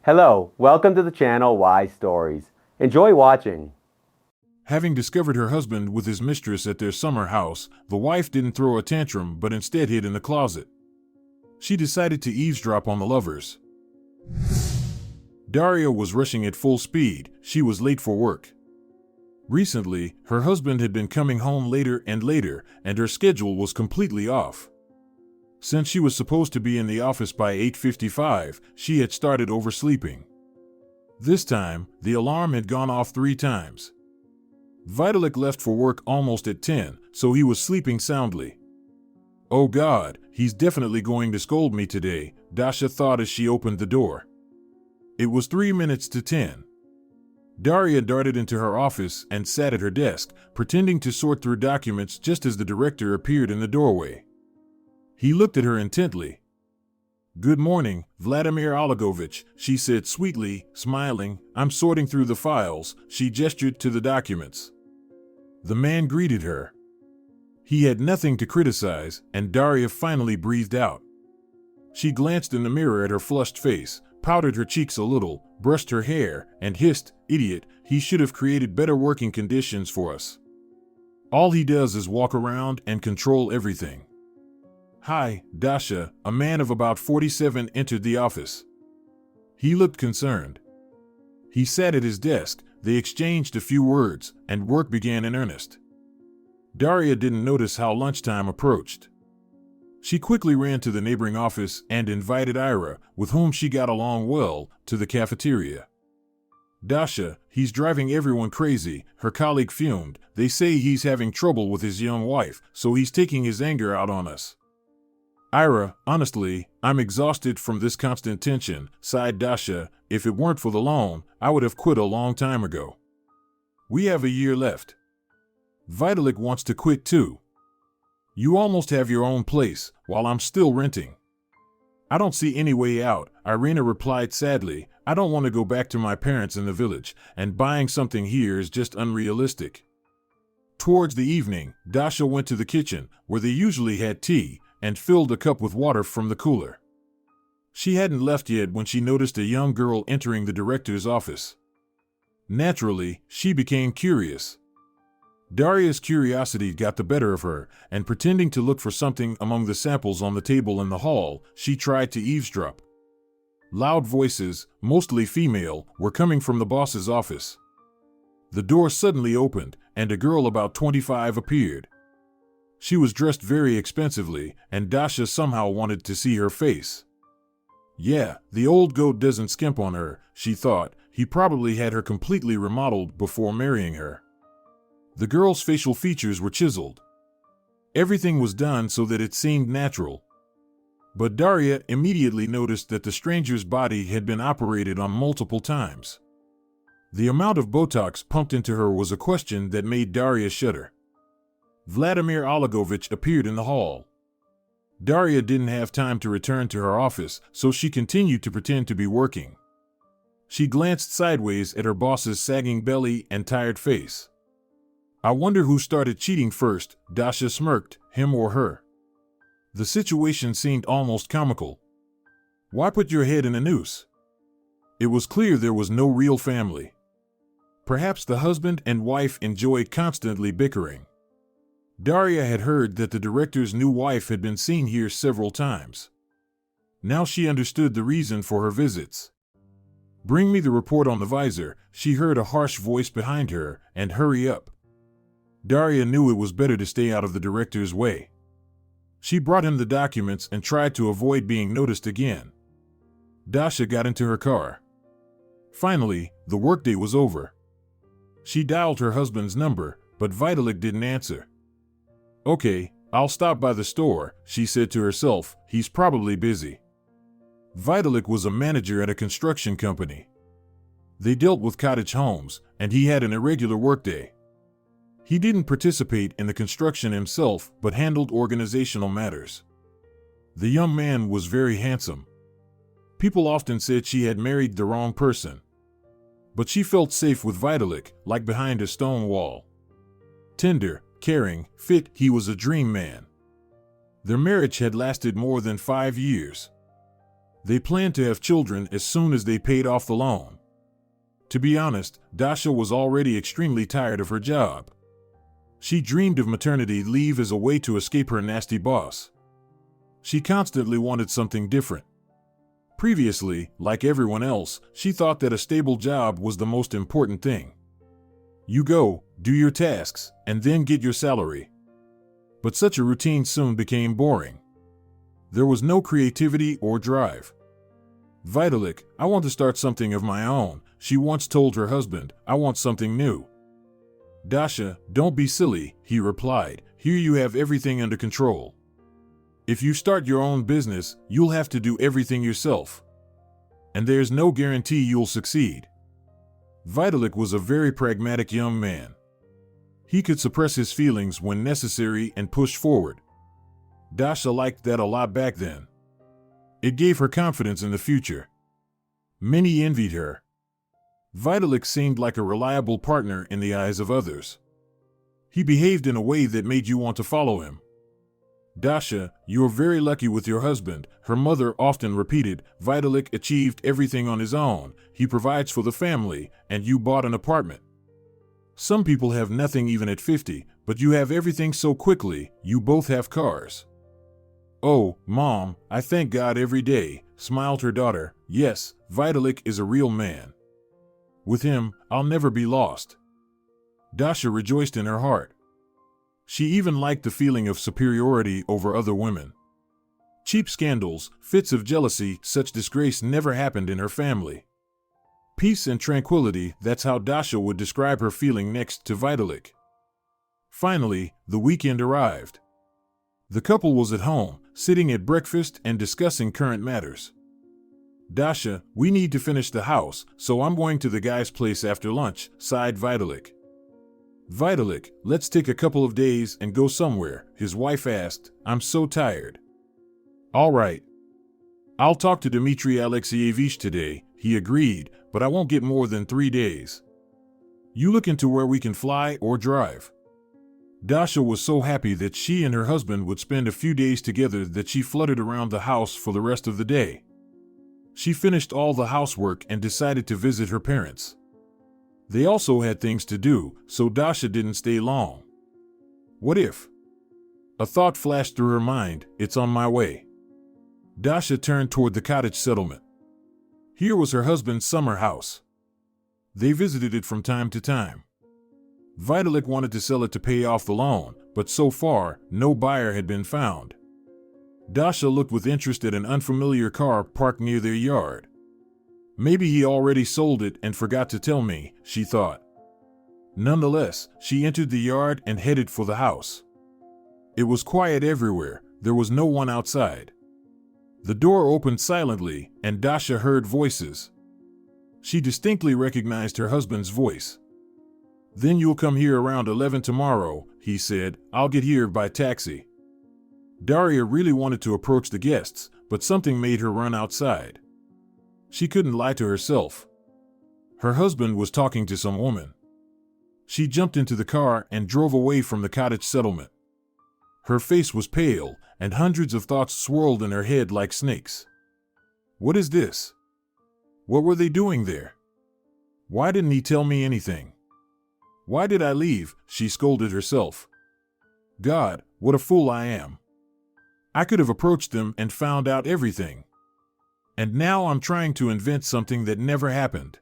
Hello, welcome to the channel Wise Stories. Enjoy watching. Having discovered her husband with his mistress at their summer house, the wife didn't throw a tantrum but instead hid in the closet. She decided to eavesdrop on the lovers. Daria was rushing at full speed. She was late for work. Recently, her husband had been coming home later and later, and her schedule was completely off. Since she was supposed to be in the office by 8:55, she had started oversleeping. This time, the alarm had gone off 3 times. Vitalik left for work almost at 10, so he was sleeping soundly. "Oh God, he's definitely going to scold me today," Dasha thought as she opened the door. It was 3 minutes to 10. Daria darted into her office and sat at her desk, pretending to sort through documents just as the director appeared in the doorway. He looked at her intently. "Good morning, Vladimir Oligovich," she said sweetly, smiling. "I'm sorting through the files." She gestured to the documents. The man greeted her. He had nothing to criticize, and Daria finally breathed out. She glanced in the mirror at her flushed face, powdered her cheeks a little, brushed her hair, and hissed, "Idiot, he should have created better working conditions for us. All he does is walk around and control everything." "Hi, Dasha," a man of about 47 entered the office. He looked concerned. He sat at his desk, they exchanged a few words, and work began in earnest. Daria didn't notice how lunchtime approached. She quickly ran to the neighboring office and invited Ira, with whom she got along well, to the cafeteria. "Dasha, he's driving everyone crazy," her colleague fumed. "They say he's having trouble with his young wife, so he's taking his anger out on us." "Ira, honestly, I'm exhausted from this constant tension," sighed Dasha. "If it weren't for the loan, I would have quit a long time ago. We have a year left. Vitalik wants to quit too. You almost have your own place, while I'm still renting." "I don't see any way out," Irina replied sadly. "I don't want to go back to my parents in the village, and buying something here is just unrealistic." Towards the evening, Dasha went to the kitchen, where they usually had tea, and filled a cup with water from the cooler. She hadn't left yet when she noticed a young girl entering the director's office. Naturally, she became curious. Daria's curiosity got the better of her, and pretending to look for something among the samples on the table in the hall, she tried to eavesdrop. Loud voices, mostly female, were coming from the boss's office. The door suddenly opened, and a girl about 25 appeared. She was dressed very expensively, and Dasha somehow wanted to see her face. Yeah, the old goat doesn't skimp on her, she thought. He probably had her completely remodeled before marrying her. The girl's facial features were chiseled. Everything was done so that it seemed natural. But Daria immediately noticed that the stranger's body had been operated on multiple times. The amount of Botox pumped into her was a question that made Daria shudder. Vladimir Oligovich appeared in the hall. Daria didn't have time to return to her office, so she continued to pretend to be working. She glanced sideways at her boss's sagging belly and tired face. "I wonder who started cheating first," Dasha smirked, him or her. The situation seemed almost comical. Why put your head in a noose? It was clear there was no real family. Perhaps the husband and wife enjoyed constantly bickering. Daria had heard that the director's new wife had been seen here several times. Now she understood the reason for her visits. "Bring me the report on the visor," she heard a harsh voice behind her, "and hurry up." Daria knew it was better to stay out of the director's way. She brought him the documents and tried to avoid being noticed again. Dasha got into her car. Finally, the workday was over. She dialed her husband's number, but Vitalik didn't answer. "Okay, I'll stop by the store," she said to herself. "He's probably busy." Vitalik was a manager at a construction company. They dealt with cottage homes, and he had an irregular workday. He didn't participate in the construction himself, but handled organizational matters. The young man was very handsome. People often said she had married the wrong person. But she felt safe with Vitalik, like behind a stone wall. Tender, caring, fit, he was a dream man. Their marriage had lasted more than 5 years. They planned to have children as soon as they paid off the loan. To be honest, Dasha was already extremely tired of her job. She dreamed of maternity leave as a way to escape her nasty boss. She constantly wanted something different. Previously, like everyone else, she thought that a stable job was the most important thing. You go, do your tasks, and then get your salary. But such a routine soon became boring. There was no creativity or drive. Vitalik, I want to start something of my own, she once told her husband. I want something new. Dasha, don't be silly, he replied. Here you have everything under control. If you start your own business, you'll have to do everything yourself. And there's no guarantee you'll succeed. Vitalik was a very pragmatic young man. He could suppress his feelings when necessary and push forward. Dasha liked that a lot back then. It gave her confidence in the future. Many envied her. Vitalik seemed like a reliable partner in the eyes of others. He behaved in a way that made you want to follow him. Dasha, you're very lucky with your husband, her mother often repeated. Vitalik achieved everything on his own, he provides for the family, and you bought an apartment. Some people have nothing even at 50, but you have everything so quickly. You both have cars. Oh, Mom, I thank God every day, smiled her daughter. Yes, Vitalik is a real man. With him, I'll never be lost. Dasha rejoiced in her heart. She even liked the feeling of superiority over other women. Cheap scandals, fits of jealousy, such disgrace never happened in her family. Peace and tranquility, that's how Dasha would describe her feeling next to Vitalik. Finally, the weekend arrived. The couple was at home, sitting at breakfast and discussing current matters. Dasha, we need to finish the house, so I'm going to the guy's place after lunch, sighed Vitalik. Vitalik, let's take a couple of days and go somewhere, his wife asked. I'm so tired. All right. I'll talk to Dmitry Alexeyevich today, he agreed, but I won't get more than 3 days. You look into where we can fly or drive. Dasha was so happy that she and her husband would spend a few days together that she fluttered around the house for the rest of the day. She finished all the housework and decided to visit her parents. They also had things to do, so Dasha didn't stay long. What if? A thought flashed through her mind. It's on my way. Dasha turned toward the cottage settlement. Here was her husband's summer house. They visited it from time to time. Vitalik wanted to sell it to pay off the loan, but so far, no buyer had been found. Dasha looked with interest at an unfamiliar car parked near their yard. Maybe he already sold it and forgot to tell me, she thought. Nonetheless, she entered the yard and headed for the house. It was quiet everywhere, there was no one outside. The door opened silently, and Dasha heard voices. She distinctly recognized her husband's voice. Then you'll come here around 11 tomorrow, he said. I'll get here by taxi. Daria really wanted to approach the guests, but something made her run outside. She couldn't lie to herself. Her husband was talking to some woman. She jumped into the car and drove away from the cottage settlement. Her face was pale, and hundreds of thoughts swirled in her head like snakes. What is this? What were they doing there? Why didn't he tell me anything? Why did I leave? She scolded herself. God, what a fool I am. I could have approached them and found out everything. And now I'm trying to invent something that never happened.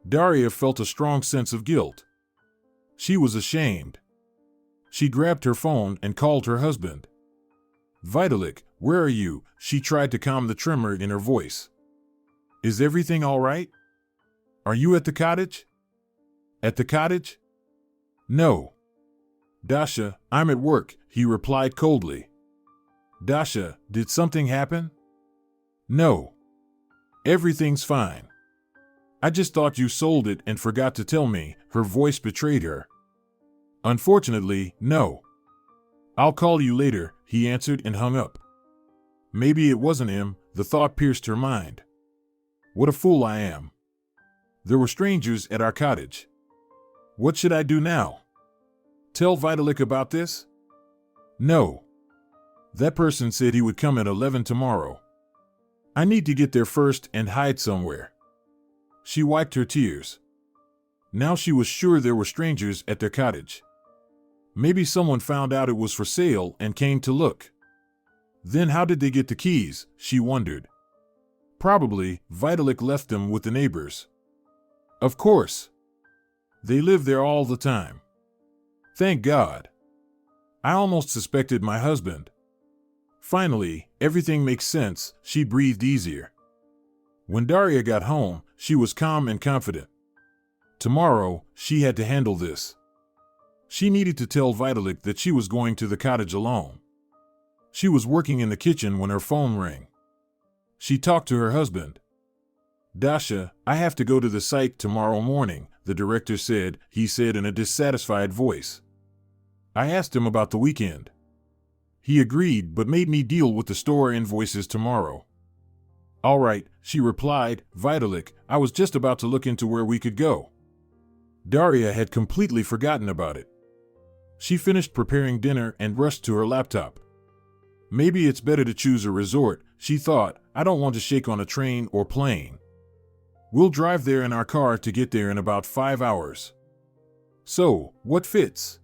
Daria felt a strong sense of guilt. She was ashamed. She grabbed her phone and called her husband. Vitalik, where are you? She tried to calm the tremor in her voice. Is everything all right? Are you at the cottage? At the cottage? No. Dasha, I'm at work, he replied coldly. Dasha, did something happen? No. Everything's fine. I just thought you sold it and forgot to tell me, her voice betrayed her. Unfortunately, no. I'll call you later, he answered and hung up. Maybe it wasn't him, the thought pierced her mind. What a fool I am. There were strangers at our cottage. What should I do now? Tell Vitalik about this? No. That person said he would come at 11 tomorrow. I need to get there first and hide somewhere. She wiped her tears. Now she was sure there were strangers at their cottage. Maybe someone found out it was for sale and came to look. Then how did they get the keys, she wondered. Probably, Vitalik left them with the neighbors. Of course. They live there all the time. Thank God. I almost suspected my husband. Finally, everything makes sense, she breathed easier. When Daria got home, she was calm and confident. Tomorrow, she had to handle this. She needed to tell Vitalik that she was going to the cottage alone. She was working in the kitchen when her phone rang. She talked to her husband. Dasha, I have to go to the site tomorrow morning, the director said, he said in a dissatisfied voice. I asked him about the weekend. He agreed but made me deal with the store invoices tomorrow. All right, she replied, Vitalik, I was just about to look into where we could go. Daria had completely forgotten about it. She finished preparing dinner and rushed to her laptop. Maybe it's better to choose a resort, she thought. I don't want to shake on a train or plane. We'll drive there in our car to get there in about 5 hours. So, what fits?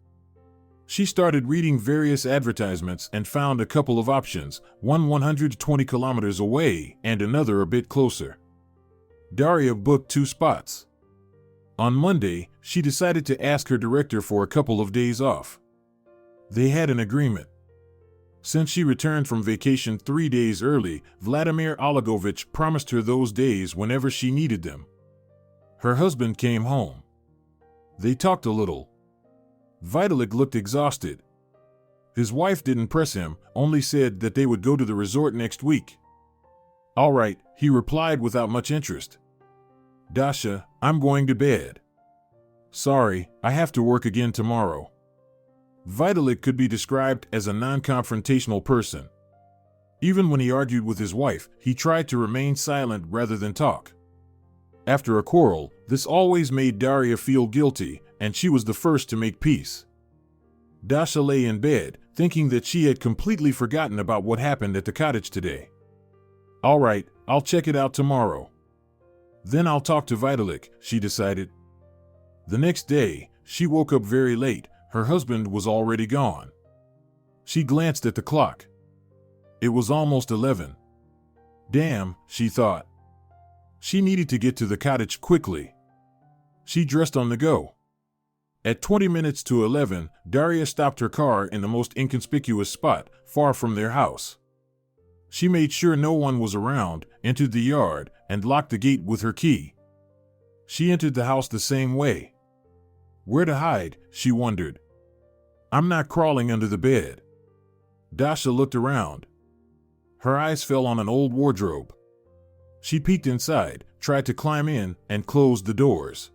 She started reading various advertisements and found a couple of options, one 120 kilometers away and another a bit closer. Daria booked 2 spots. On Monday, she decided to ask her director for a couple of days off. They had an agreement. Since she returned from vacation 3 days early, Vladimir Olegovich promised her those days whenever she needed them. Her husband came home. They talked a little. Vitalik looked exhausted. His wife didn't press him, only said that they would go to the resort next week. All right, he replied without much interest. Dasha, I'm going to bed. Sorry, I have to work again tomorrow. Vitalik could be described as a non-confrontational person. Even when he argued with his wife, he tried to remain silent rather than talk. After a quarrel, this always made Daria feel guilty, and she was the first to make peace. Dasha lay in bed, thinking that she had completely forgotten about what happened at the cottage today. All right, I'll check it out tomorrow. Then I'll talk to Vitalik, she decided. The next day, she woke up very late. Her husband was already gone. She glanced at the clock. It was almost 11. Damn, she thought. She needed to get to the cottage quickly. She dressed on the go. At 20 minutes to 11, Daria stopped her car in the most inconspicuous spot, far from their house. She made sure no one was around, entered the yard, and locked the gate with her key. She entered the house the same way. Where to hide, she wondered. I'm not crawling under the bed. Dasha looked around. Her eyes fell on an old wardrobe. She peeked inside, tried to climb in, and closed the doors.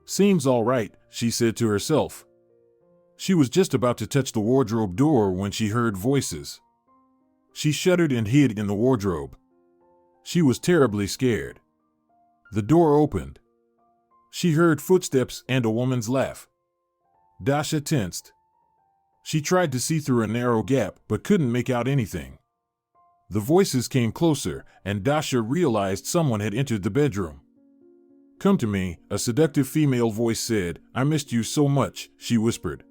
Seems all right, she said to herself. She was just about to touch the wardrobe door when she heard voices. She shuddered and hid in the wardrobe. She was terribly scared. The door opened. She heard footsteps and a woman's laugh. Dasha tensed. She tried to see through a narrow gap but couldn't make out anything. The voices came closer, and Dasha realized someone had entered the bedroom. Come to me, a seductive female voice said. I missed you so much, she whispered.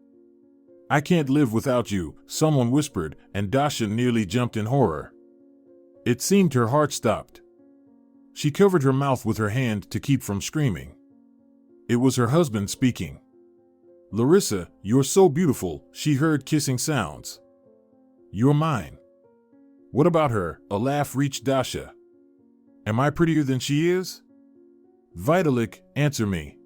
I can't live without you, someone whispered, and Dasha nearly jumped in horror. It seemed her heart stopped. She covered her mouth with her hand to keep from screaming. It was her husband speaking. Larissa, you're so beautiful, she heard kissing sounds. You're mine. What about her? A laugh reached Dasha. Am I prettier than she is? Vitalik, answer me.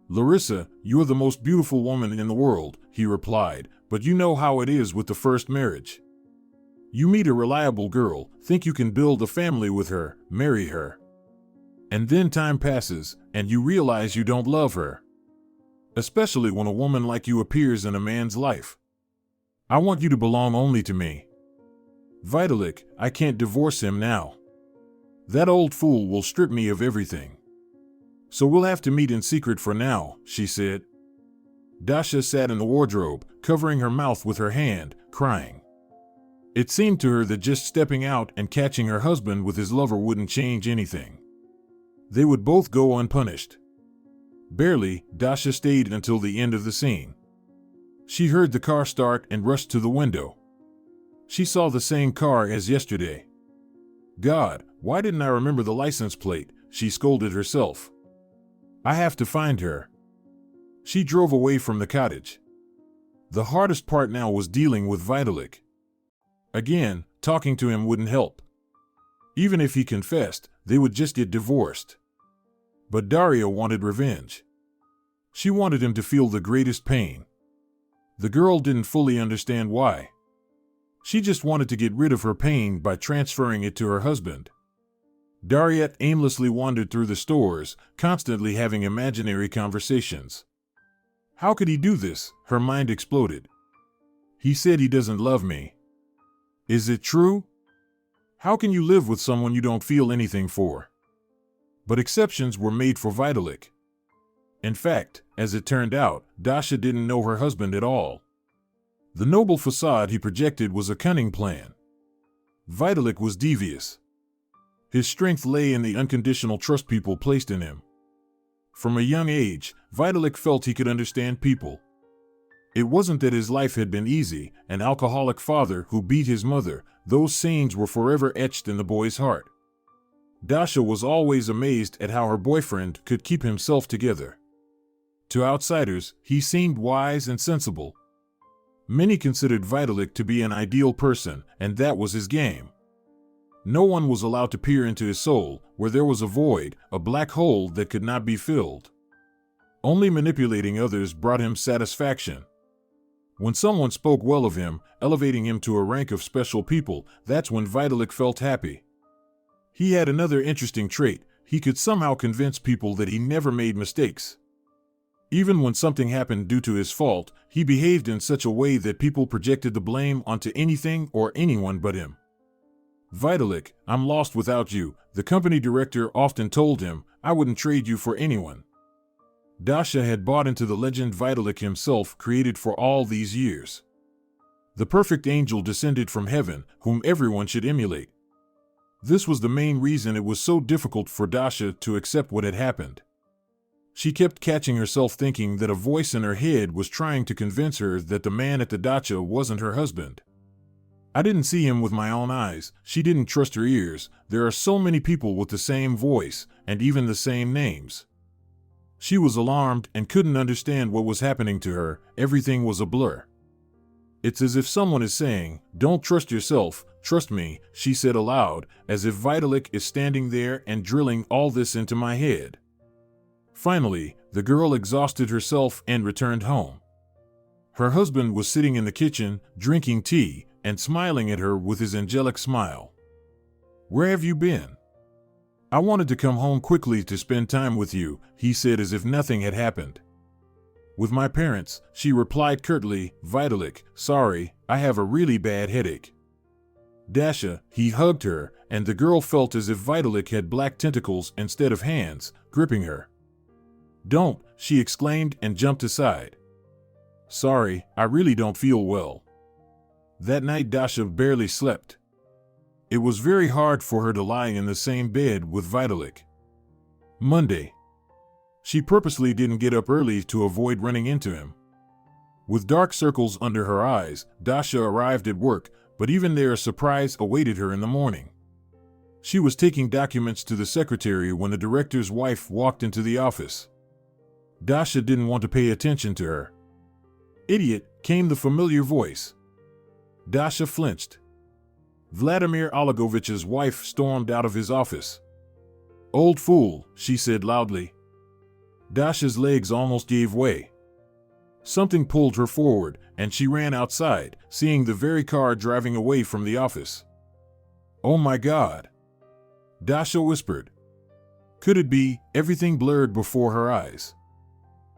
Larissa, you're the most beautiful woman in the world, he replied, but you know how it is with the first marriage. You meet a reliable girl, think you can build a family with her, marry her. And then time passes, and you realize you don't love her. Especially when a woman like you appears in a man's life. I want you to belong only to me. Vitalik, I can't divorce him now. That old fool will strip me of everything. So we'll have to meet in secret for now, she said. Dasha sat in the wardrobe, covering her mouth with her hand, crying. It seemed to her that just stepping out and catching her husband with his lover wouldn't change anything. They would both go unpunished. Barely, Dasha stayed until the end of the scene. She heard the car start and rushed to the window. She saw the same car as yesterday. God, why didn't I remember the license plate? She scolded herself. I have to find her. She drove away from the cottage. The hardest part now was dealing with Vitalik. Again, talking to him wouldn't help. Even if he confessed, they would just get divorced. But Daria wanted revenge. She wanted him to feel the greatest pain. The girl didn't fully understand why. She just wanted to get rid of her pain by transferring it to her husband. Daria aimlessly wandered through the stores, constantly having imaginary conversations. How could he do this? Her mind exploded. He said he doesn't love me. Is it true? How can you live with someone you don't feel anything for? But exceptions were made for Vitalik. In fact, as it turned out, Dasha didn't know her husband at all. The noble facade he projected was a cunning plan. Vitalik was devious. His strength lay in the unconditional trust people placed in him. From a young age, Vitalik felt he could understand people. It wasn't that his life had been easy, an alcoholic father who beat his mother, those scenes were forever etched in the boy's heart. Dasha was always amazed at how her boyfriend could keep himself together. To outsiders, he seemed wise and sensible. Many considered Vitalik to be an ideal person, and that was his game. No one was allowed to peer into his soul, where there was a void, a black hole that could not be filled. Only manipulating others brought him satisfaction. When someone spoke well of him, elevating him to a rank of special people, that's when Vitalik felt happy. He had another interesting trait: he could somehow convince people that he never made mistakes. Even when something happened due to his fault, he behaved in such a way that people projected the blame onto anything or anyone but him. Vitalik, I'm lost without you, the company director often told him. I wouldn't trade you for anyone. Dasha had bought into the legend Vitalik himself created for all these years. The perfect angel descended from heaven, whom everyone should emulate. This was the main reason it was so difficult for Dasha to accept what had happened. She kept catching herself thinking that a voice in her head was trying to convince her that the man at the dacha wasn't her husband. I didn't see him with my own eyes. She didn't trust her ears. There are so many people with the same voice, and even the same names. She was alarmed and couldn't understand what was happening to her. Everything was a blur. It's as if someone is saying, "Don't trust yourself, trust me," she said aloud, as if Vitalik is standing there and drilling all this into my head. Finally, the girl exhausted herself and returned home. Her husband was sitting in the kitchen, drinking tea, and smiling at her with his angelic smile. "Where have you been?" "I wanted to come home quickly to spend time with you," he said as if nothing had happened. "With my parents," she replied curtly. "Vitalik, sorry, I have a really bad headache." Dasha, he hugged her, and the girl felt as if Vitalik had black tentacles instead of hands, gripping her. "Don't," she exclaimed and jumped aside. "Sorry, I really don't feel well." That night Dasha barely slept. It was very hard for her to lie in the same bed with Vitalik. Monday. She purposely didn't get up early to avoid running into him. With dark circles under her eyes, Dasha arrived at work, but even there a surprise awaited her in the morning. She was taking documents to the secretary when the director's wife walked into the office. Dasha didn't want to pay attention to her. "Idiot," came the familiar voice. Dasha flinched. Vladimir Oligovich's wife stormed out of his office. "Old fool," she said loudly. Dasha's legs almost gave way. Something pulled her forward, and she ran outside, seeing the very car driving away from the office. "Oh my God," Dasha whispered. Could it be? Everything blurred before her eyes.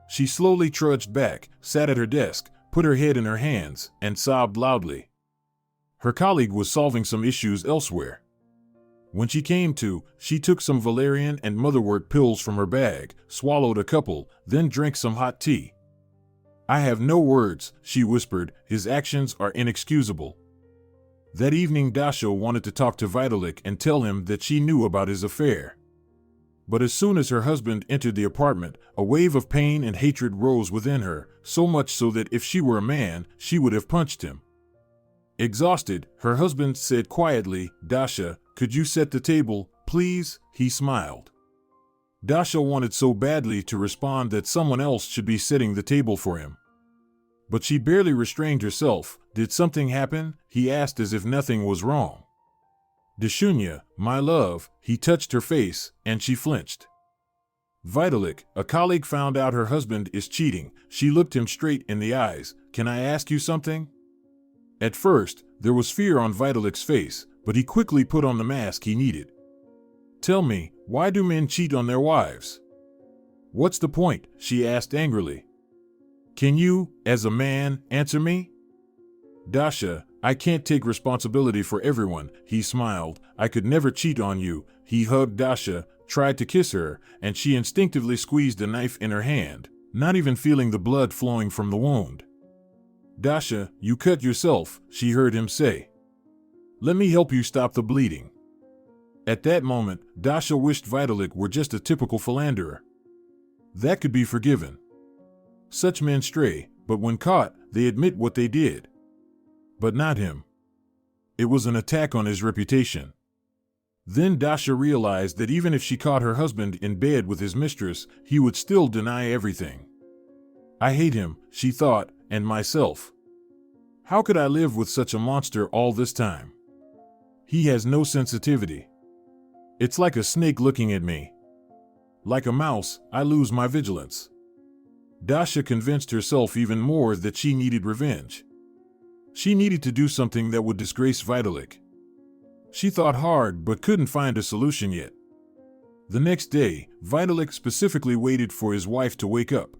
She slowly trudged back, sat at her desk, put her head in her hands, and sobbed loudly. Her colleague was solving some issues elsewhere. When she came to, she took some valerian and motherwort pills from her bag, swallowed a couple, then drank some hot tea. "I have no words," she whispered, "his actions are inexcusable." That evening, Dasha wanted to talk to Vitalik and tell him that she knew about his affair. But as soon as her husband entered the apartment, a wave of pain and hatred rose within her, so much so that if she were a man, she would have punched him. Exhausted, her husband said quietly, "Dasha, could you set the table, please?" He smiled. Dasha wanted so badly to respond that someone else should be setting the table for him. But she barely restrained herself. "Did something happen?" he asked as if nothing was wrong. "Dashunya, my love," he touched her face, and she flinched. "Vitalik, a colleague found out her husband is cheating." She looked him straight in the eyes. "Can I ask you something?" At first, there was fear on Vitalik's face, but he quickly put on the mask he needed. "Tell me, why do men cheat on their wives?" "What's the point?" she asked angrily. "Can you, as a man, answer me?" "Dasha, I can't take responsibility for everyone," he smiled. "I could never cheat on you." He hugged Dasha, tried to kiss her, and she instinctively squeezed a knife in her hand, not even feeling the blood flowing from the wound. "Dasha, you cut yourself," she heard him say. "Let me help you stop the bleeding." At that moment, Dasha wished Vitalik were just a typical philanderer. That could be forgiven. Such men stray, but when caught, they admit what they did. But not him. It was an attack on his reputation. Then Dasha realized that even if she caught her husband in bed with his mistress, he would still deny everything. "I hate him," she thought, "and myself. How could I live with such a monster all this time? He has no sensitivity. It's like a snake looking at me. Like a mouse, I lose my vigilance." Dasha convinced herself even more that she needed revenge. She needed to do something that would disgrace Vitalik. She thought hard but couldn't find a solution yet. The next day, Vitalik specifically waited for his wife to wake up.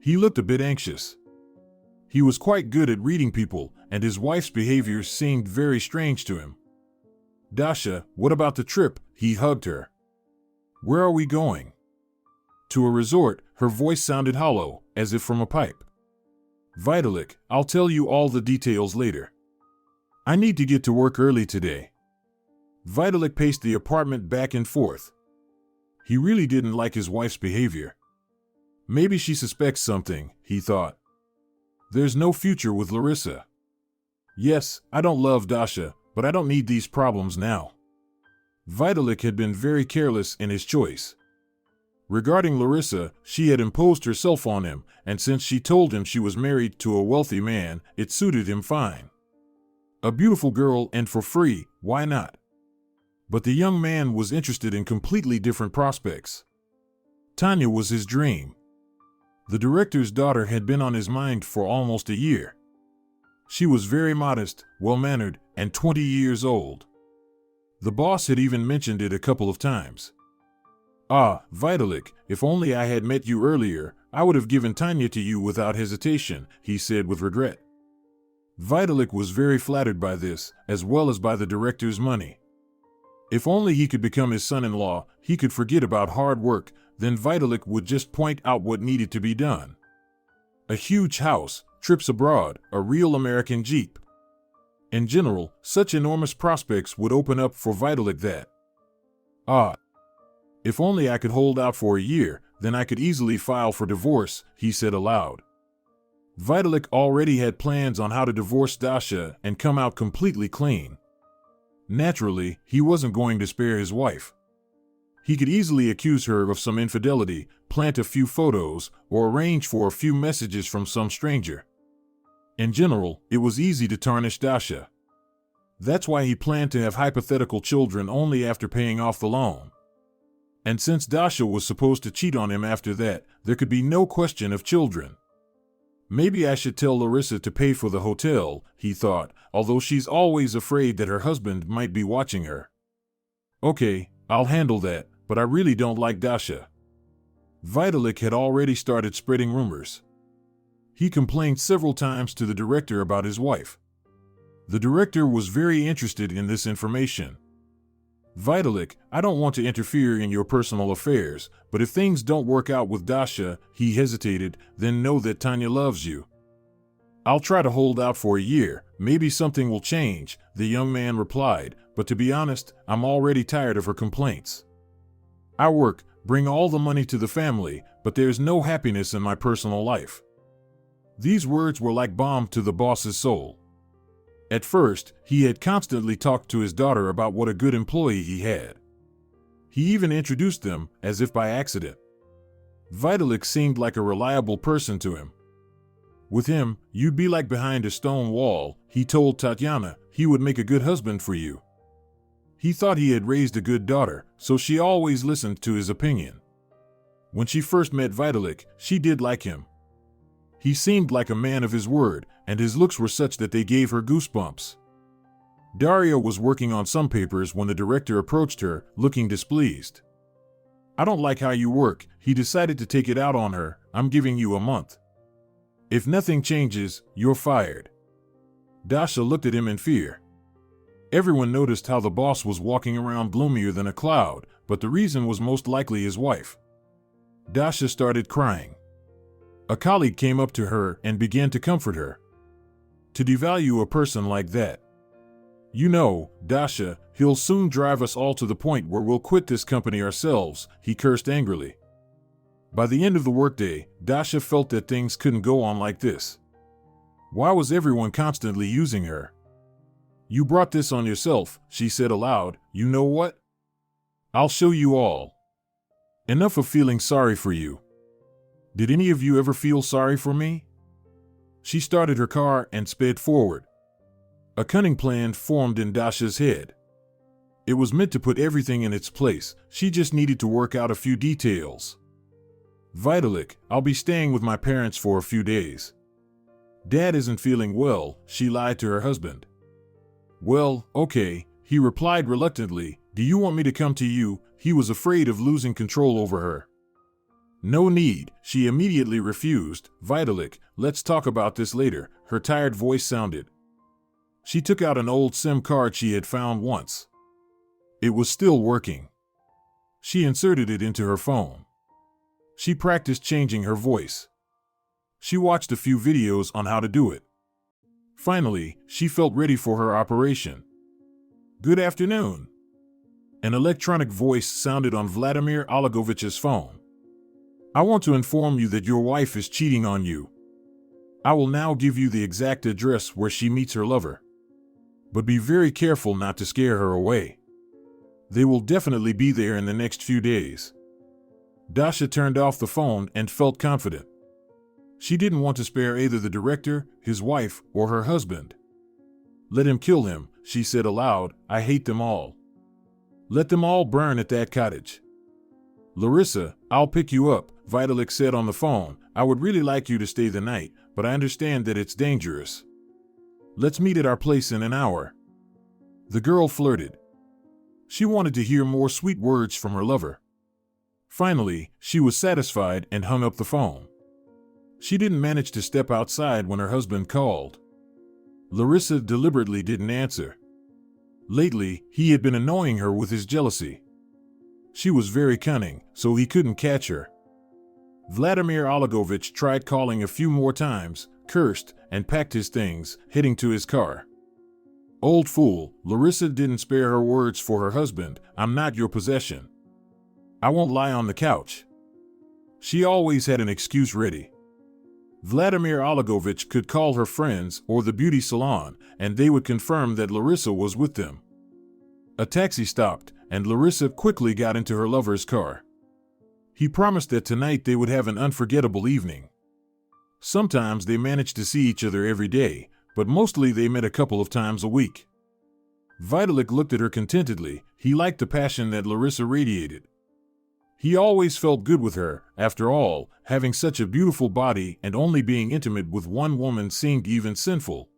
He looked a bit anxious. He was quite good at reading people, and his wife's behavior seemed very strange to him. "Dasha, what about the trip?" He hugged her. "Where are we going?" "To a resort." Her voice sounded hollow, as if from a pipe. "Vitalik, I'll tell you all the details later. I need to get to work early today." Vitalik paced the apartment back and forth. He really didn't like his wife's behavior. Maybe she suspects something, he thought. There's no future with Larissa. Yes, I don't love Dasha, but I don't need these problems now. Vitalik had been very careless in his choice. Regarding Larissa, she had imposed herself on him, and since she told him she was married to a wealthy man, it suited him fine. A beautiful girl and for free, why not? But the young man was interested in completely different prospects. Tanya was his dream. The director's daughter had been on his mind for almost a year. She was very modest, well-mannered, and 20 years old. The boss had even mentioned it a couple of times. "Ah, Vitalik, if only I had met you earlier, I would have given Tanya to you without hesitation," he said with regret. Vitalik was very flattered by this, as well as by the director's money. If only he could become his son-in-law, he could forget about hard work, then Vitalik would just point out what needed to be done. A huge house, trips abroad, a real American Jeep. In general, such enormous prospects would open up for Vitalik that. "Ah, if only I could hold out for a year, then I could easily file for divorce," he said aloud. Vitalik already had plans on how to divorce Dasha and come out completely clean. Naturally, he wasn't going to spare his wife. He could easily accuse her of some infidelity, plant a few photos, or arrange for a few messages from some stranger. In general, it was easy to tarnish Dasha. That's why he planned to have hypothetical children only after paying off the loan. And since Dasha was supposed to cheat on him after that, there could be no question of children. Maybe I should tell Larissa to pay for the hotel, he thought, although she's always afraid that her husband might be watching her. Okay, I'll handle that, but I really don't like Dasha. Vitalik had already started spreading rumors. He complained several times to the director about his wife. The director was very interested in this information. "Vitalik, I don't want to interfere in your personal affairs, but if things don't work out with Dasha," he hesitated, "then know that Tanya loves you." I'll try to hold out for a year. Maybe something will change, the young man replied, but to be honest, I'm already tired of her complaints. I work, bring all the money to the family, but there's no happiness in my personal life. These words were like balm to the boss's soul. At first, he had constantly talked to his daughter about what a good employee he had. He even introduced them, as if by accident. Vitalik seemed like a reliable person to him. With him, you'd be like behind a stone wall, he told Tatyana. He would make a good husband for you. He thought he had raised a good daughter, so she always listened to his opinion. When she first met Vitalik, she did like him. He seemed like a man of his word, and his looks were such that they gave her goosebumps. Daria was working on some papers when the director approached her, looking displeased. I don't like how you work. He decided to take it out on her. I'm giving you a month. If nothing changes, you're fired. Dasha looked at him in fear. Everyone noticed how the boss was walking around gloomier than a cloud, but the reason was most likely his wife. Dasha started crying. A colleague came up to her and began to comfort her. To devalue a person like that. You know, Dasha, he'll soon drive us all to the point where we'll quit this company ourselves, he cursed angrily. By the end of the workday, Dasha felt that things couldn't go on like this. Why was everyone constantly using her? You brought this on yourself, she said aloud. You know what? I'll show you all. Enough of feeling sorry for you. Did any of you ever feel sorry for me? She started her car and sped forward. A cunning plan formed in Dasha's head. It was meant to put everything in its place. She just needed to work out a few details. Vitalik, I'll be staying with my parents for a few days. Dad isn't feeling well, she lied to her husband. Well, okay, he replied reluctantly. Do you want me to come to you? He was afraid of losing control over her. No need, she immediately refused. Vitalik, let's talk about this later, her tired voice sounded. She took out an old SIM card she had found once. It was still working. She inserted it into her phone. She practiced changing her voice. She watched a few videos on how to do it. Finally, she felt ready for her operation. Good afternoon. An electronic voice sounded on Vladimir Oligovich's phone. I want to inform you that your wife is cheating on you. I will now give you the exact address where she meets her lover. But be very careful not to scare her away. They will definitely be there in the next few days. Dasha turned off the phone and felt confident. She didn't want to spare either the director, his wife, or her husband. Let him kill him, she said aloud. I hate them all. Let them all burn at that cottage. Larissa, I'll pick you up, Vitalik said on the phone. I would really like you to stay the night, but I understand that it's dangerous. Let's meet at our place in an hour. The girl flirted. She wanted to hear more sweet words from her lover. Finally, she was satisfied and hung up the phone. She didn't manage to step outside when her husband called. Larissa deliberately didn't answer. Lately, he had been annoying her with his jealousy. She was very cunning, so he couldn't catch her. Vladimir Oligovich tried calling a few more times, cursed, and packed his things, heading to his car. Old fool, Larissa didn't spare her words for her husband. I'm not your possession. I won't lie on the couch. She always had an excuse ready. Vladimir Oligovich could call her friends or the beauty salon, and they would confirm that Larissa was with them. A taxi stopped, and Larissa quickly got into her lover's car. He promised that tonight they would have an unforgettable evening. Sometimes they managed to see each other every day, but mostly they met a couple of times a week. Vitalik looked at her contentedly. He liked the passion that Larissa radiated. He always felt good with her. After all, having such a beautiful body and only being intimate with one woman seemed even sinful.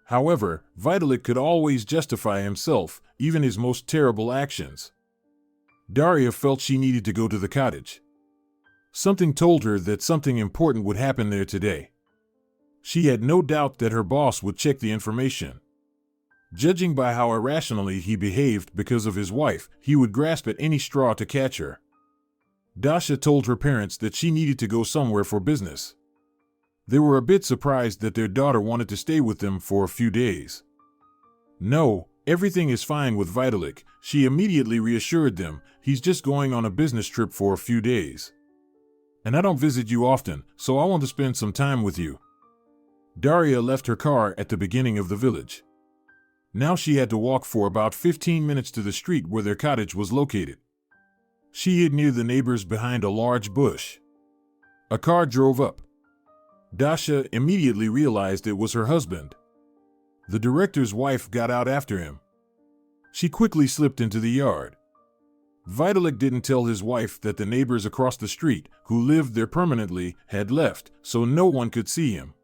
However, Vitalik could always justify himself, even his most terrible actions. Daria felt she needed to go to the cottage. Something told her that something important would happen there today. She had no doubt that her boss would check the information. Judging by how irrationally he behaved because of his wife, he would grasp at any straw to catch her. Dasha told her parents that she needed to go somewhere for business. They were a bit surprised that their daughter wanted to stay with them for a few days. "No, everything is fine with Vitalik," she immediately reassured them. "He's just going on a business trip for a few days. And I don't visit you often, so I want to spend some time with you." Daria left her car at the beginning of the village. Now she had to walk for about 15 minutes to the street where their cottage was located. She hid near the neighbors behind a large bush. A car drove up. Dasha immediately realized it was her husband. The director's wife got out after him. She quickly slipped into the yard. Vitalik didn't tell his wife that the neighbors across the street, who lived there permanently, had left, so no one could see him.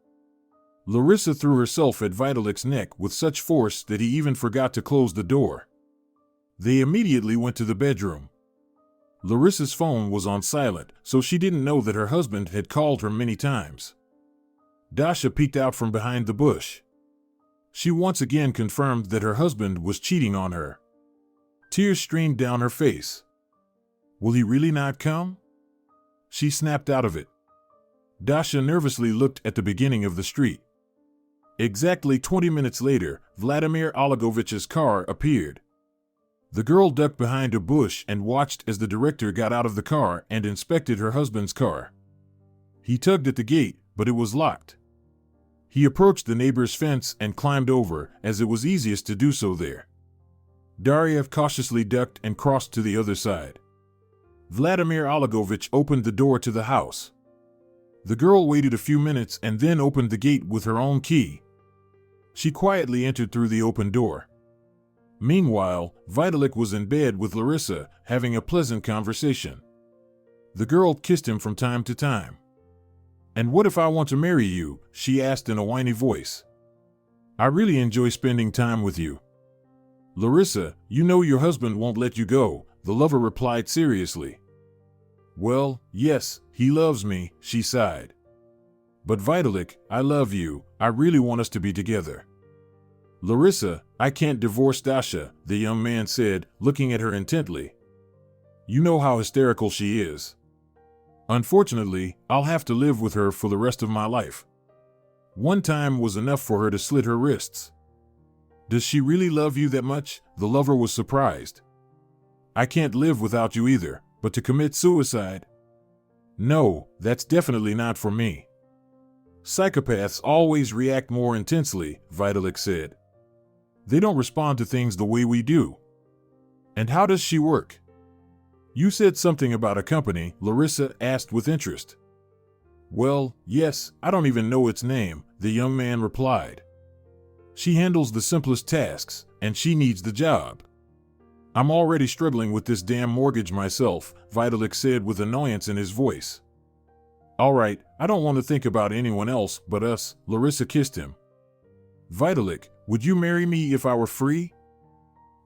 Larissa threw herself at Vitalik's neck with such force that he even forgot to close the door. They immediately went to the bedroom. Larissa's phone was on silent, so she didn't know that her husband had called her many times. Dasha peeked out from behind the bush. She once again confirmed that her husband was cheating on her. Tears streamed down her face. "Will he really not come?" She snapped out of it. Dasha nervously looked at the beginning of the street. Exactly 20 minutes later, Vladimir Oligovich's car appeared. The girl ducked behind a bush and watched as the director got out of the car and inspected her husband's car. He tugged at the gate, but it was locked. He approached the neighbor's fence and climbed over, as it was easiest to do so there. Daria cautiously ducked and crossed to the other side. Vladimir Oligovich opened the door to the house. The girl waited a few minutes and then opened the gate with her own key. She quietly entered through the open door. Meanwhile, Vitalik was in bed with Larissa, having a pleasant conversation. The girl kissed him from time to time. "And what if I want to marry you?" she asked in a whiny voice. "I really enjoy spending time with you." "Larissa, you know your husband won't let you go," the lover replied seriously. "Well, yes, he loves me," she sighed. "But Vitalik, I love you. I really want us to be together." "Larissa, I can't divorce Dasha," the young man said, looking at her intently. "You know how hysterical she is. Unfortunately, I'll have to live with her for the rest of my life. One time was enough for her to slit her wrists." "Does she really love you that much?" The lover was surprised. "I can't live without you either, but to commit suicide? No, that's definitely not for me." "Psychopaths always react more intensely," Vitalik said. "They don't respond to things the way we do." "And how does she work?" "You said something about a company," Larissa asked with interest. "Well, yes, I don't even know its name," the young man replied. "She handles the simplest tasks, and she needs the job." "I'm already struggling with this damn mortgage myself," Vitalik said with annoyance in his voice. "All right, I don't want to think about anyone else but us," Larissa kissed him. "Vitalik, would you marry me if I were free?"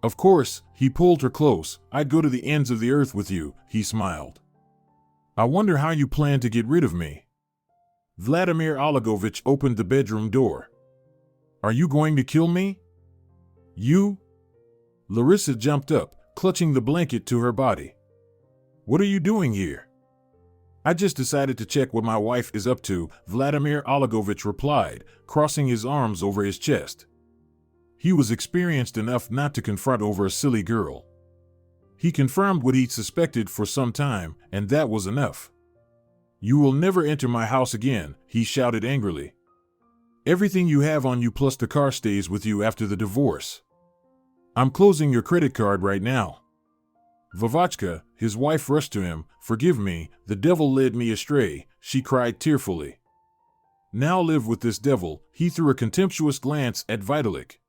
"Of course," he pulled her close. "I'd go to the ends of the earth with you," he smiled. "I wonder how you plan to get rid of me." Vladimir Oligovich opened the bedroom door. "Are you going to kill me?" "You?" Larissa jumped up, clutching the blanket to her body. "What are you doing here?" "I just decided to check what my wife is up to," Vladimir Oligovich replied, crossing his arms over his chest. He was experienced enough not to confront over a silly girl. He confirmed what he'd suspected for some time, and that was enough. "You will never enter my house again," he shouted angrily. "Everything you have on you plus the car stays with you after the divorce. I'm closing your credit card right now." Vavachka, his wife, rushed to him. "Forgive me, the devil led me astray," she cried tearfully. "Now live with this devil," he threw a contemptuous glance at Vitalik.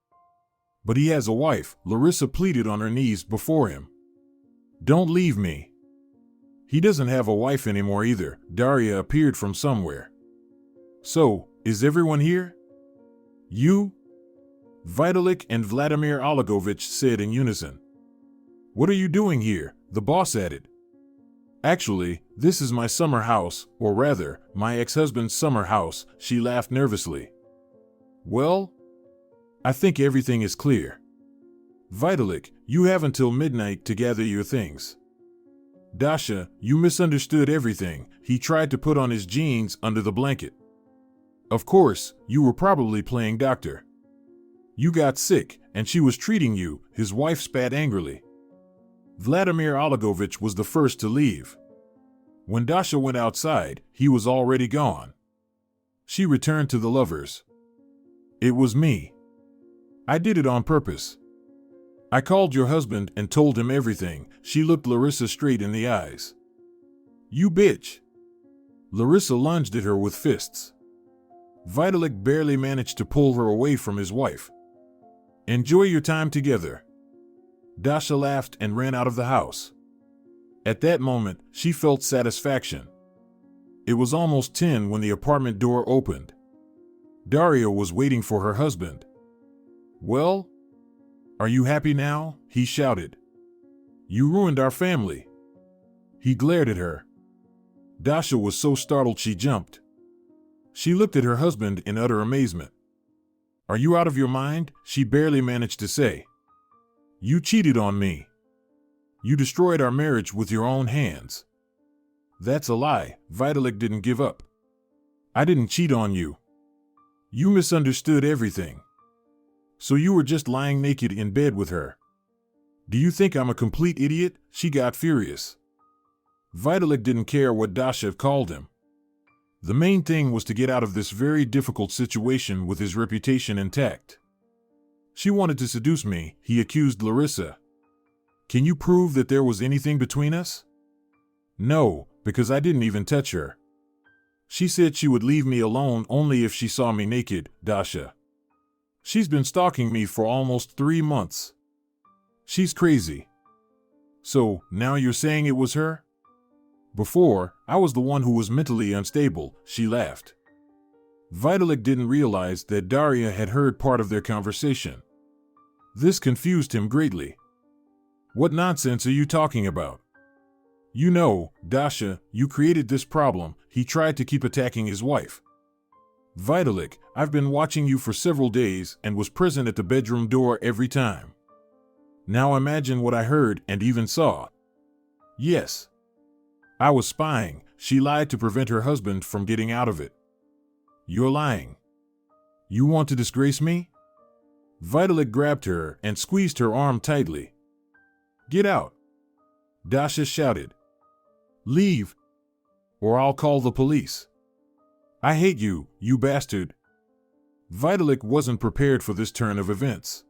"But he has a wife," Larissa pleaded on her knees before him. "Don't leave me." "He doesn't have a wife anymore either," Daria appeared from somewhere. "So, is everyone here?" "You?" Vitalik and Vladimir Oligovich said in unison. "What are you doing here?" the boss added. "Actually, this is my summer house, or rather, my ex-husband's summer house," she laughed nervously. "Well, I think everything is clear. Vitalik, you have until midnight to gather your things." "Dasha, you misunderstood everything," he tried to put on his jeans under the blanket. Of course, you were probably playing doctor. You got sick, and she was treating you, his wife spat angrily. Vladimir Oligovich was the first to leave. When Dasha went outside, he was already gone. She returned to the lovers. It was me. I did it on purpose. I called your husband and told him everything. She looked Larissa straight in the eyes. You bitch. Larissa lunged at her with fists. Vitalik barely managed to pull her away from his wife. Enjoy your time together. Dasha laughed and ran out of the house. At that moment, she felt satisfaction. It was almost 10 when the apartment door opened. Daria was waiting for her husband. Well? Are you happy now? He shouted. You ruined our family. He glared at her. Dasha was so startled she jumped. She looked at her husband in utter amazement. Are you out of your mind? She barely managed to say. You cheated on me. You destroyed our marriage with your own hands. That's a lie. Vitalik didn't give up. I didn't cheat on you. You misunderstood everything. So you were just lying naked in bed with her. Do you think I'm a complete idiot? She got furious. Vitalik didn't care what Dasha called him. The main thing was to get out of this very difficult situation with his reputation intact. She wanted to seduce me, he accused Larissa. Can you prove that there was anything between us? No, because I didn't even touch her. She said she would leave me alone only if she saw me naked, Dasha. She's been stalking me for almost 3 months. She's crazy. So, now you're saying it was her? Before, I was the one who was mentally unstable, she laughed. Vitalik didn't realize that Daria had heard part of their conversation. This confused him greatly. What nonsense are you talking about? You know, Dasha, you created this problem. He tried to keep attacking his wife. Vitalik, I've been watching you for several days and was present at the bedroom door every time. Now imagine what I heard and even saw. Yes. I was spying. She lied to prevent her husband from getting out of it. You're lying. You want to disgrace me? Vitalik grabbed her and squeezed her arm tightly. Get out. Dasha shouted. Leave, or I'll call the police. I hate you, you bastard. Vitalik wasn't prepared for this turn of events.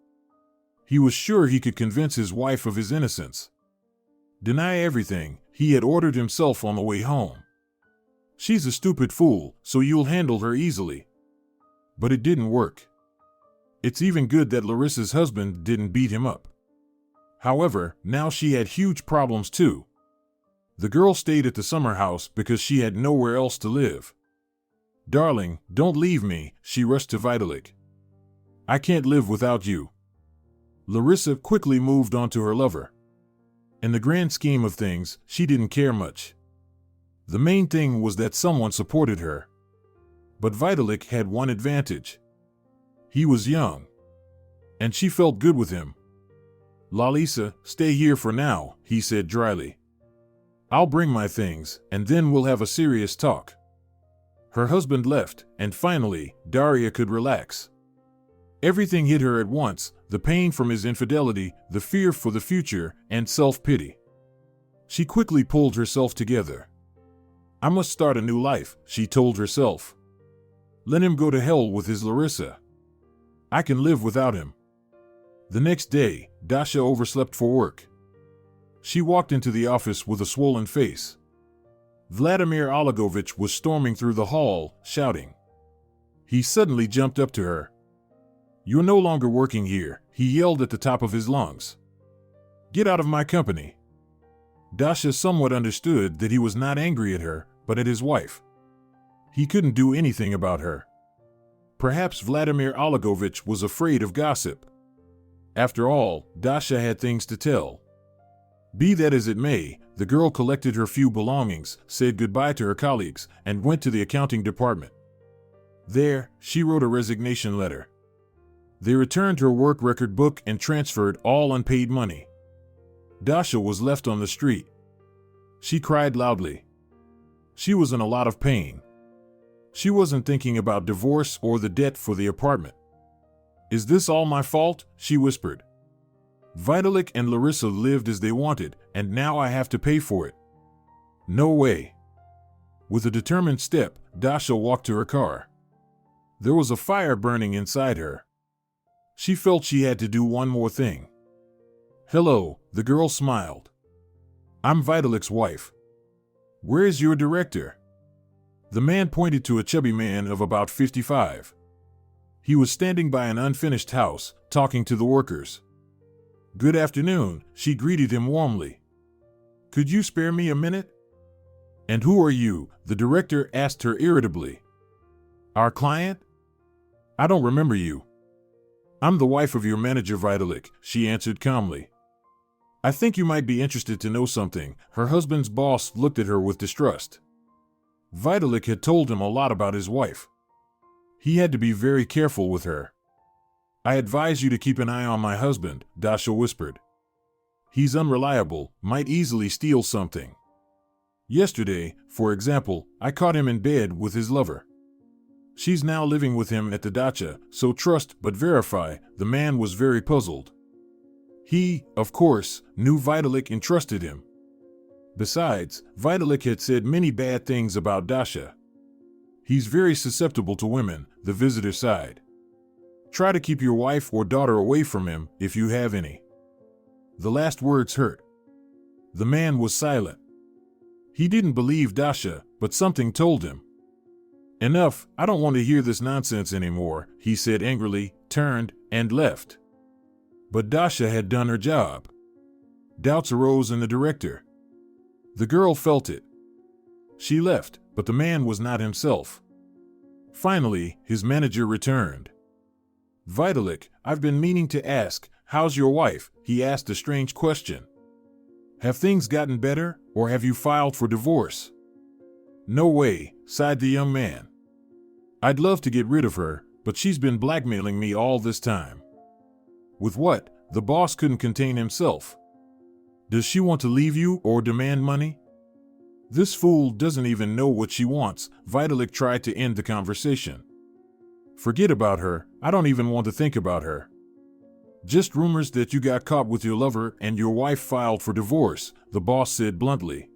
He was sure he could convince his wife of his innocence. Deny everything, he had ordered himself on the way home. She's a stupid fool, so you'll handle her easily. But it didn't work. It's even good that Larissa's husband didn't beat him up. However, now she had huge problems too. The girl stayed at the summer house because she had nowhere else to live. Darling, don't leave me, she rushed to Vitalik. I can't live without you. Larissa quickly moved on to her lover. In the grand scheme of things, she didn't care much. The main thing was that someone supported her. But Vitalik had one advantage. He was young. And she felt good with him. Lalisa, stay here for now, he said dryly. I'll bring my things, and then we'll have a serious talk. Her husband left, and finally, Daria could relax. Everything hit her at once, the pain from his infidelity, the fear for the future, and self-pity. She quickly pulled herself together. I must start a new life, she told herself. Let him go to hell with his Larissa. I can live without him. The next day, Dasha overslept for work. She walked into the office with a swollen face. Vladimir Oligovich was storming through the hall, shouting. He suddenly jumped up to her. You're no longer working here, he yelled at the top of his lungs. Get out of my company. Dasha somewhat understood that he was not angry at her, but at his wife. He couldn't do anything about her. Perhaps Vladimir Oligovich was afraid of gossip. After all, Dasha had things to tell. Be that as it may, the girl collected her few belongings, said goodbye to her colleagues, and went to the accounting department. There, she wrote a resignation letter. They returned her work record book and transferred all unpaid money. Dasha was left on the street. She cried loudly. She was in a lot of pain. She wasn't thinking about divorce or the debt for the apartment. "Is this all my fault?" she whispered. "Vitalik and Larissa lived as they wanted, and now I have to pay for it. No way." With a determined step, Dasha walked to her car. There was a fire burning inside her. She felt she had to do one more thing. "Hello," the girl smiled. "I'm Vitalik's wife. Where is your director?" The man pointed to a chubby man of about 55. He was standing by an unfinished house, talking to the workers. "Good afternoon," she greeted him warmly. "Could you spare me a minute?" "And who are you?" the director asked her irritably. "Our client? I don't remember you." "I'm the wife of your manager Vitalik," she answered calmly. "I think you might be interested to know something." Her husband's boss looked at her with distrust. Vitalik had told him a lot about his wife. He had to be very careful with her. "I advise you to keep an eye on my husband," Dasha whispered. "He's unreliable, might easily steal something. Yesterday, for example, I caught him in bed with his lover. She's now living with him at the dacha, so trust but verify." The man was very puzzled. He, of course, knew Vitalik and trusted him. Besides, Vitalik had said many bad things about Dasha. "He's very susceptible to women," the visitor sighed. "Try to keep your wife or daughter away from him, if you have any." The last words hurt. The man was silent. He didn't believe Dasha, but something told him. "Enough, I don't want to hear this nonsense anymore," he said angrily, turned, and left. But Dasha had done her job. Doubts arose in the director. The girl felt it. She left, but the man was not himself. Finally, his manager returned. "Vitalik, I've been meaning to ask, how's your wife?" he asked a strange question. "Have things gotten better, or have you filed for divorce?" "No way," sighed the young man. "I'd love to get rid of her, but she's been blackmailing me all this time." "With what?" The boss couldn't contain himself. "Does she want to leave you or demand money?" "This fool doesn't even know what she wants." Vitalik tried to end the conversation. "Forget about her, I don't even want to think about her. Just rumors that you got caught with your lover and your wife filed for divorce," the boss said bluntly.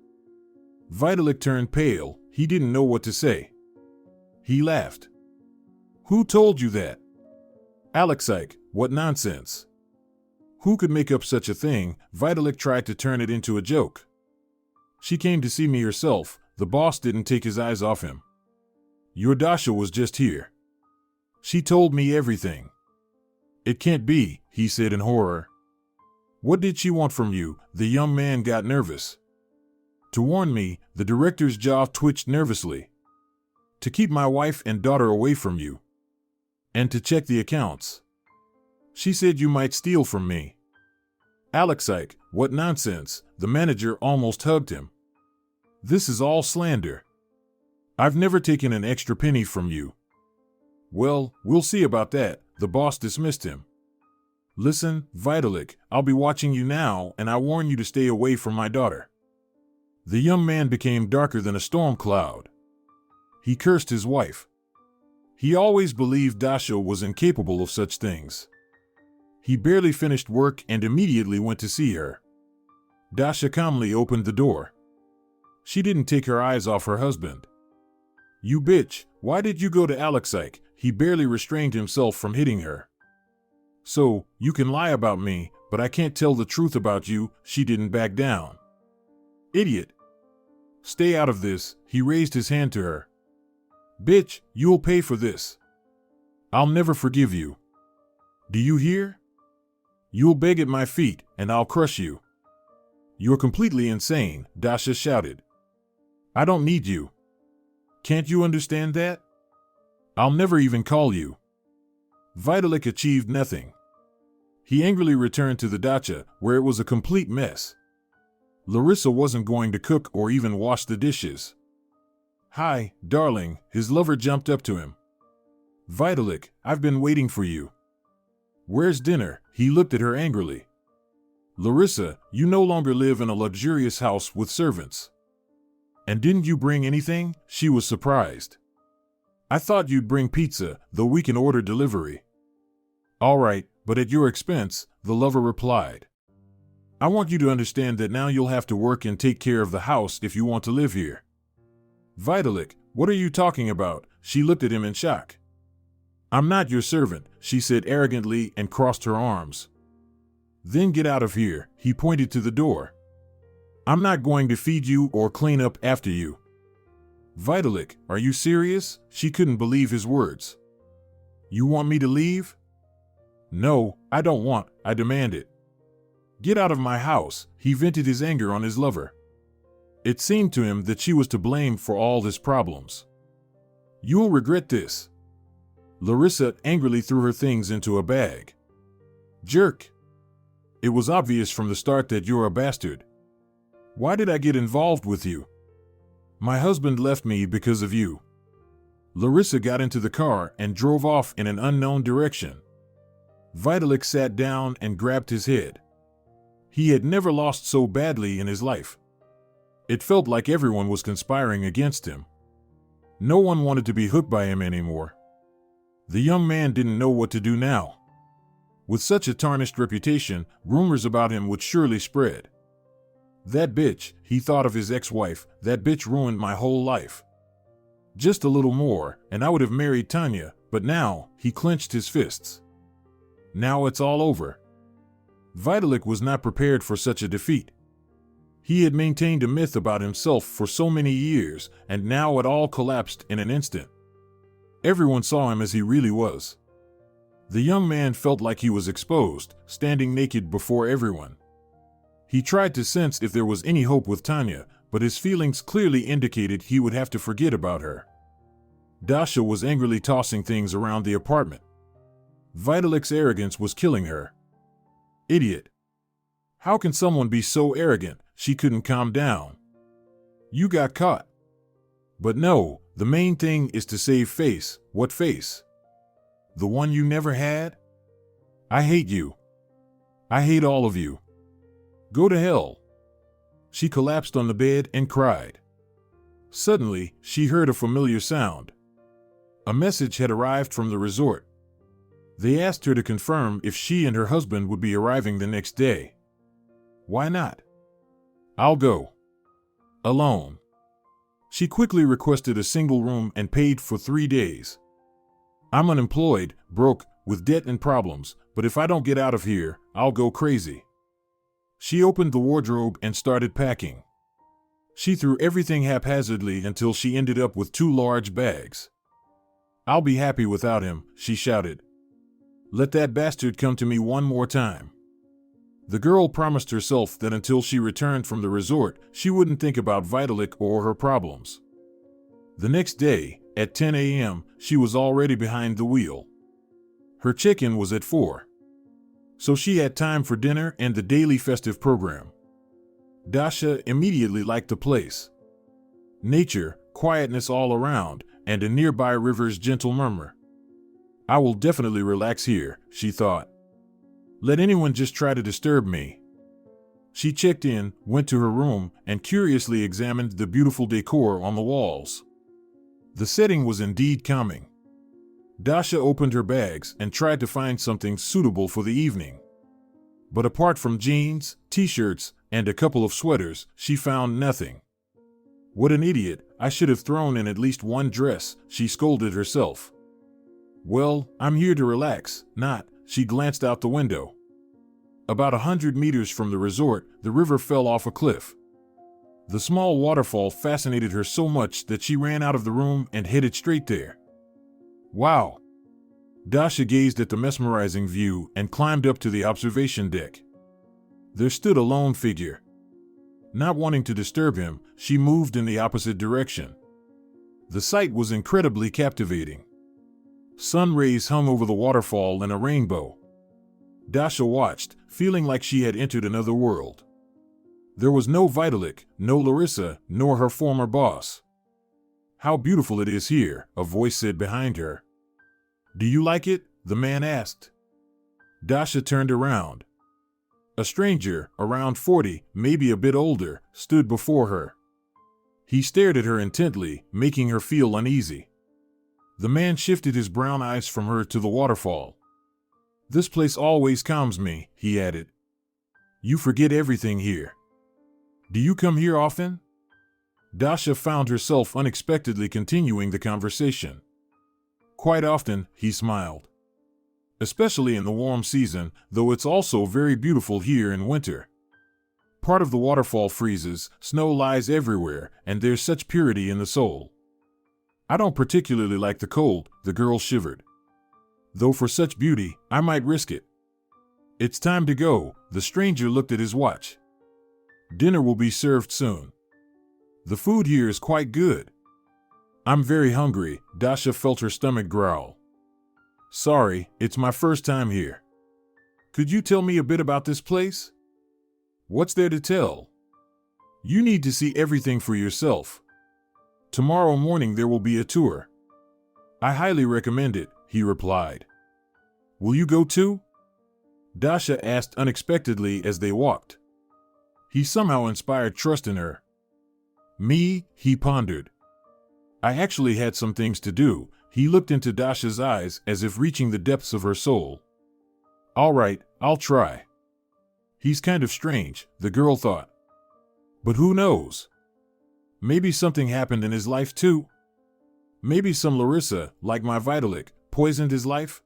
Vitalik turned pale. He didn't know what to say. He laughed. "Who told you that?" "Alexei, what nonsense. Who could make up such a thing?" Vitalik tried to turn it into a joke. "She came to see me herself." The boss didn't take his eyes off him. "Your Dasha was just here. She told me everything." "It can't be," he said in horror. "What did she want from you?" The young man got nervous. "To warn me." The director's jaw twitched nervously. "To keep my wife and daughter away from you. And to check the accounts. She said you might steal from me." "Alexei, what nonsense." The manager almost hugged him. "This is all slander. I've never taken an extra penny from you." "Well, we'll see about that." The boss dismissed him. "Listen, Vitalik, I'll be watching you now, and I warn you to stay away from my daughter." The young man became darker than a storm cloud. He cursed his wife. He always believed Dasha was incapable of such things. He barely finished work and immediately went to see her. Dasha calmly opened the door. She didn't take her eyes off her husband. "You bitch, why did you go to Alexei?" He barely restrained himself from hitting her. "So, you can lie about me, but I can't tell the truth about you." She didn't back down. "Idiot. Stay out of this." He raised his hand to her. "Bitch, you'll pay for this. I'll never forgive you. Do you hear? You'll beg at my feet, and I'll crush you." "You're completely insane," Dasha shouted. "I don't need you. Can't you understand that? I'll never even call you." Vitalik achieved nothing. He angrily returned to the dacha, where it was a complete mess. Larissa wasn't going to cook or even wash the dishes. "Hi, darling," his lover jumped up to him. "Vitalik, I've been waiting for you." "Where's dinner?" He looked at her angrily. "Larissa, you no longer live in a luxurious house with servants. And didn't you bring anything?" She was surprised. I thought you'd bring pizza, though we can order delivery. All right, but at your expense, the lover replied. I want you to understand that now you'll have to work and take care of the house if you want to live here. Vitalik, what are you talking about? She looked at him in shock. I'm not your servant, she said arrogantly and crossed her arms. Then get out of here, he pointed to the door. I'm not going to feed you or clean up after you. Vitalik, are you serious? She couldn't believe his words. You want me to leave? No, I don't want, I demanded. Get out of my house, he vented his anger on his lover. It seemed to him that she was to blame for all his problems. You'll regret this. Larissa angrily threw her things into a bag. Jerk. It was obvious from the start that you're a bastard. Why did I get involved with you? My husband left me because of you. Larissa got into the car and drove off in an unknown direction. Vitalik sat down and grabbed his head. He had never lost so badly in his life. It felt like everyone was conspiring against him. No one wanted to be hooked by him anymore. The young man didn't know what to do now. With such a tarnished reputation, rumors about him would surely spread. That bitch, he thought of his ex-wife, that bitch ruined my whole life. Just a little more, and I would have married Tanya, but now, he clenched his fists. Now it's all over. Vitalik was not prepared for such a defeat. He had maintained a myth about himself for so many years, and now it all collapsed in an instant. Everyone saw him as he really was. The young man felt like he was exposed, standing naked before everyone. He tried to sense if there was any hope with Tanya, but his feelings clearly indicated he would have to forget about her. Dasha was angrily tossing things around the apartment. Vitalik's arrogance was killing her. Idiot. How can someone be so arrogant? She couldn't calm down. You got caught. But no, the main thing is to save face. What face? The one you never had? I hate you. I hate all of you. Go to hell. She collapsed on the bed and cried. Suddenly, she heard a familiar sound. A message had arrived from the resort. They asked her to confirm if she and her husband would be arriving the next day. Why not? I'll go. Alone. She quickly requested a single room and paid for 3 days. I'm unemployed, broke, with debt and problems, but if I don't get out of here, I'll go crazy. She opened the wardrobe and started packing. She threw everything haphazardly until she ended up with 2 large bags. I'll be happy without him, she shouted. Let that bastard come to me one more time. The girl promised herself that until she returned from the resort, she wouldn't think about Vitalik or her problems. The next day, at 10 a.m., she was already behind the wheel. Her check-in was at 4. So she had time for dinner and the daily festive program. Dasha immediately liked the place. Nature, quietness all around, and a nearby river's gentle murmur. I will definitely relax here, she thought. Let anyone just try to disturb me. She checked in, went to her room, and curiously examined the beautiful decor on the walls. The setting was indeed calming. Dasha opened her bags and tried to find something suitable for the evening. But apart from jeans, t-shirts, and a couple of sweaters, she found nothing. What an idiot, I should have thrown in at least one dress, she scolded herself. Well, I'm here to relax, not, she glanced out the window. About 100 meters from the resort, the river fell off a cliff. The small waterfall fascinated her so much that she ran out of the room and headed straight there. Wow! Dasha gazed at the mesmerizing view and climbed up to the observation deck. There stood a lone figure. Not wanting to disturb him, she moved in the opposite direction. The sight was incredibly captivating. Sun rays hung over the waterfall in a rainbow. Dasha watched, feeling like she had entered another world. There was no Vitalik, no Larissa, nor her former boss. How beautiful it is here, a voice said behind her. Do you like it? The man asked. Dasha turned around. A stranger, around 40, maybe a bit older, stood before her. He stared at her intently, making her feel uneasy. The man shifted his brown eyes from her to the waterfall. This place always calms me, he added. You forget everything here. Do you come here often? Dasha found herself unexpectedly continuing the conversation. Quite often, he smiled. Especially in the warm season, though it's also very beautiful here in winter. Part of the waterfall freezes, snow lies everywhere, and there's such purity in the soul. I don't particularly like the cold, the girl shivered. Though for such beauty, I might risk it. It's time to go, the stranger looked at his watch. Dinner will be served soon. The food here is quite good. I'm very hungry, Dasha felt her stomach growl. Sorry, it's my first time here. Could you tell me a bit about this place? What's there to tell? You need to see everything for yourself. Tomorrow morning there will be a tour. I highly recommend it, he replied. Will you go too? Dasha asked unexpectedly as they walked. He somehow inspired trust in her. Me, he pondered. I actually had some things to do. He looked into Dasha's eyes as if reaching the depths of her soul. All right, I'll try. He's kind of strange, the girl thought. But who knows? Maybe something happened in his life too. Maybe some Larissa, like my Vitalik, poisoned his life?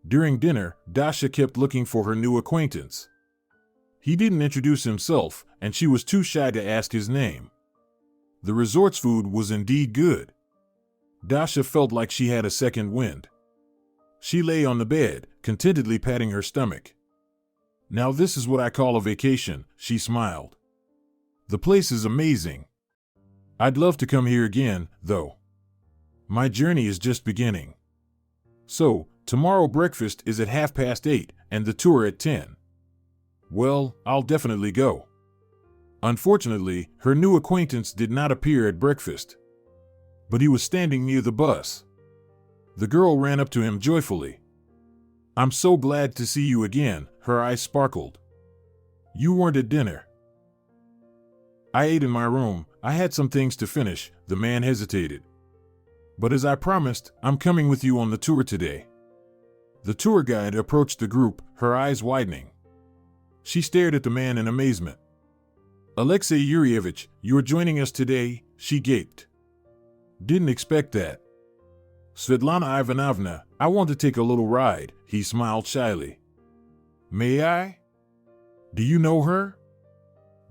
During dinner, Dasha kept looking for her new acquaintance. He didn't introduce himself, and she was too shy to ask his name. The resort's food was indeed good. Dasha felt like she had a second wind. She lay on the bed, contentedly patting her stomach. Now this is what I call a vacation, she smiled. The place is amazing. I'd love to come here again, though. My journey is just beginning. So, tomorrow breakfast is at 8:30 and the tour at 10. Well, I'll definitely go. Unfortunately, her new acquaintance did not appear at breakfast. But he was standing near the bus. The girl ran up to him joyfully. I'm so glad to see you again, her eyes sparkled. You weren't at dinner. I ate in my room, I had some things to finish, the man hesitated. But as I promised, I'm coming with you on the tour today. The tour guide approached the group, her eyes widening. She stared at the man in amazement. Alexei Yuryevich, you're joining us today, she gaped. Didn't expect that. Svetlana Ivanovna, I want to take a little ride, he smiled shyly. May I? Do you know her?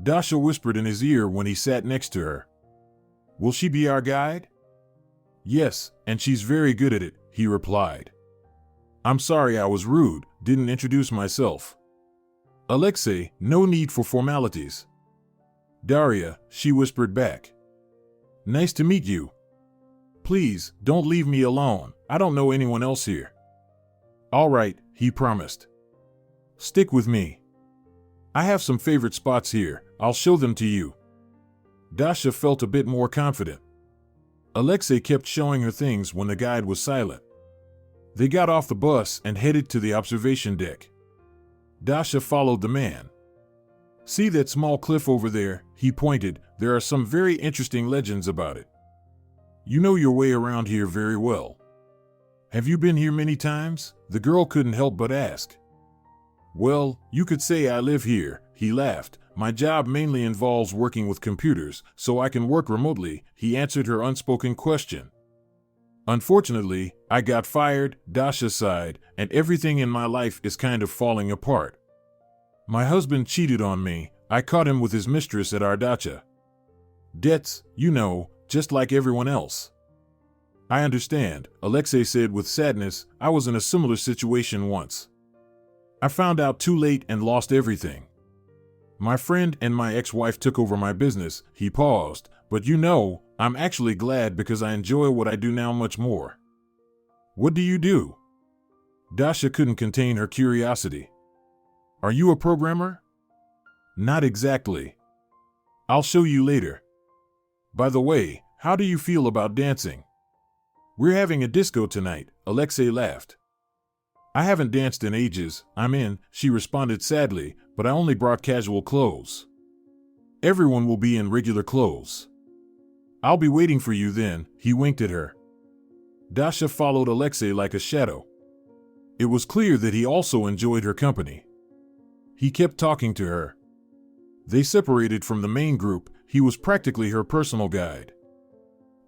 Dasha whispered in his ear when he sat next to her. Will she be our guide? Yes, and she's very good at it, he replied. I'm sorry I was rude, didn't introduce myself. Alexei, no need for formalities. Daria, she whispered back. Nice to meet you. Please, don't leave me alone, I don't know anyone else here. All right, he promised. Stick with me. I have some favorite spots here, I'll show them to you. Dasha felt a bit more confident. Alexei kept showing her things when the guide was silent. They got off the bus and headed to the observation deck. Dasha followed the man. See that small cliff over there, he pointed, there are some very interesting legends about it. You know your way around here very well. Have you been here many times? The girl couldn't help but ask. Well, you could say I live here, he laughed. My job mainly involves working with computers, so I can work remotely, he answered her unspoken question. Unfortunately, I got fired, Dasha sighed, and everything in my life is kind of falling apart. My husband cheated on me, I caught him with his mistress at our dacha. Debts, you know, just like everyone else. I understand, Alexei said with sadness, I was in a similar situation once. I found out too late and lost everything. My friend and my ex-wife took over my business, he paused, but you know, I'm actually glad because I enjoy what I do now much more. What do you do? Dasha couldn't contain her curiosity. Are you a programmer? Not exactly. I'll show you later. By the way, how do you feel about dancing? We're having a disco tonight, Alexei laughed. I haven't danced in ages, I'm in, she responded sadly, but I only brought casual clothes. Everyone will be in regular clothes. I'll be waiting for you then, he winked at her. Dasha followed Alexei like a shadow. It was clear that he also enjoyed her company. He kept talking to her. They separated from the main group. He was practically her personal guide.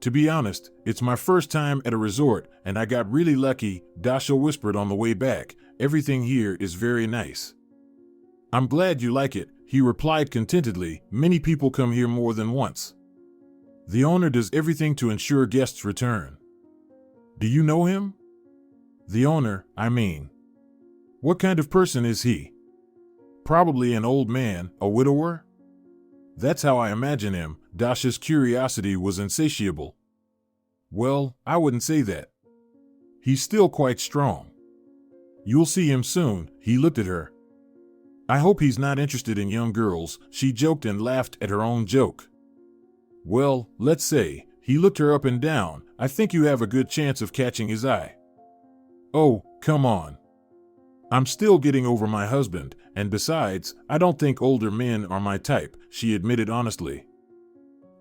To be honest, it's my first time at a resort, and I got really lucky, Dasha whispered on the way back. Everything here is very nice. I'm glad you like it, he replied contentedly. Many people come here more than once. The owner does everything to ensure guests return. Do you know him? The owner, I mean. What kind of person is he? Probably an old man, a widower? That's how I imagine him. Dasha's curiosity was insatiable. Well, I wouldn't say that. He's still quite strong. You'll see him soon, he looked at her. I hope he's not interested in young girls, she joked and laughed at her own joke. Well, let's say, he looked her up and down. I think you have a good chance of catching his eye. Oh, come on. I'm still getting over my husband, and besides, I don't think older men are my type, she admitted honestly.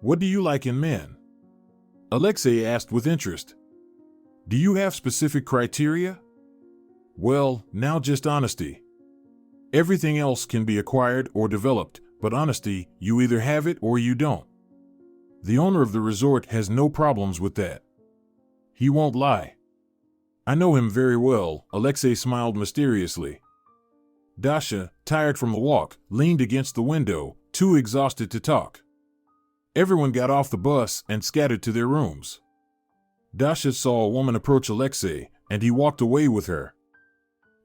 What do you like in men? Alexei asked with interest. Do you have specific criteria? Well, now just honesty. Everything else can be acquired or developed, but honesty, you either have it or you don't. The owner of the resort has no problems with that. He won't lie. I know him very well, Alexei smiled mysteriously. Dasha, tired from the walk, leaned against the window, too exhausted to talk. Everyone got off the bus and scattered to their rooms. Dasha saw a woman approach Alexei, and he walked away with her.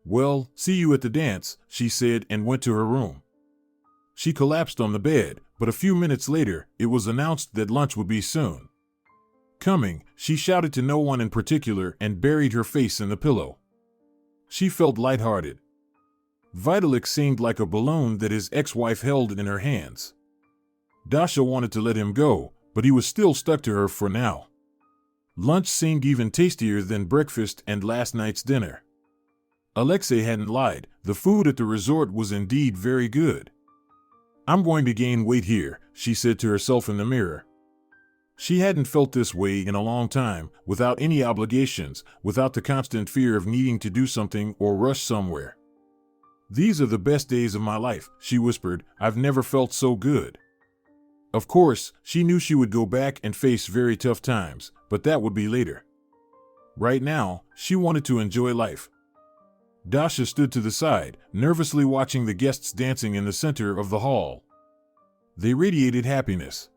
Well, see you at the dance, she said and went to her room. She collapsed on the bed, but a few minutes later, it was announced that lunch would be soon. Coming, she shouted to no one in particular and buried her face in the pillow. She felt lighthearted. Vitalik seemed like a balloon that his ex-wife held in her hands. Dasha wanted to let him go, but he was still stuck to her for now. Lunch seemed even tastier than breakfast and last night's dinner. Alexei hadn't lied, the food at the resort was indeed very good. I'm going to gain weight here, she said to herself in the mirror. She hadn't felt this way in a long time, without any obligations, without the constant fear of needing to do something or rush somewhere. These are the best days of my life, she whispered. I've never felt so good. Of course, she knew she would go back and face very tough times, but that would be later. Right now, she wanted to enjoy life. Dasha stood to the side, nervously watching the guests dancing in the center of the hall. They radiated happiness.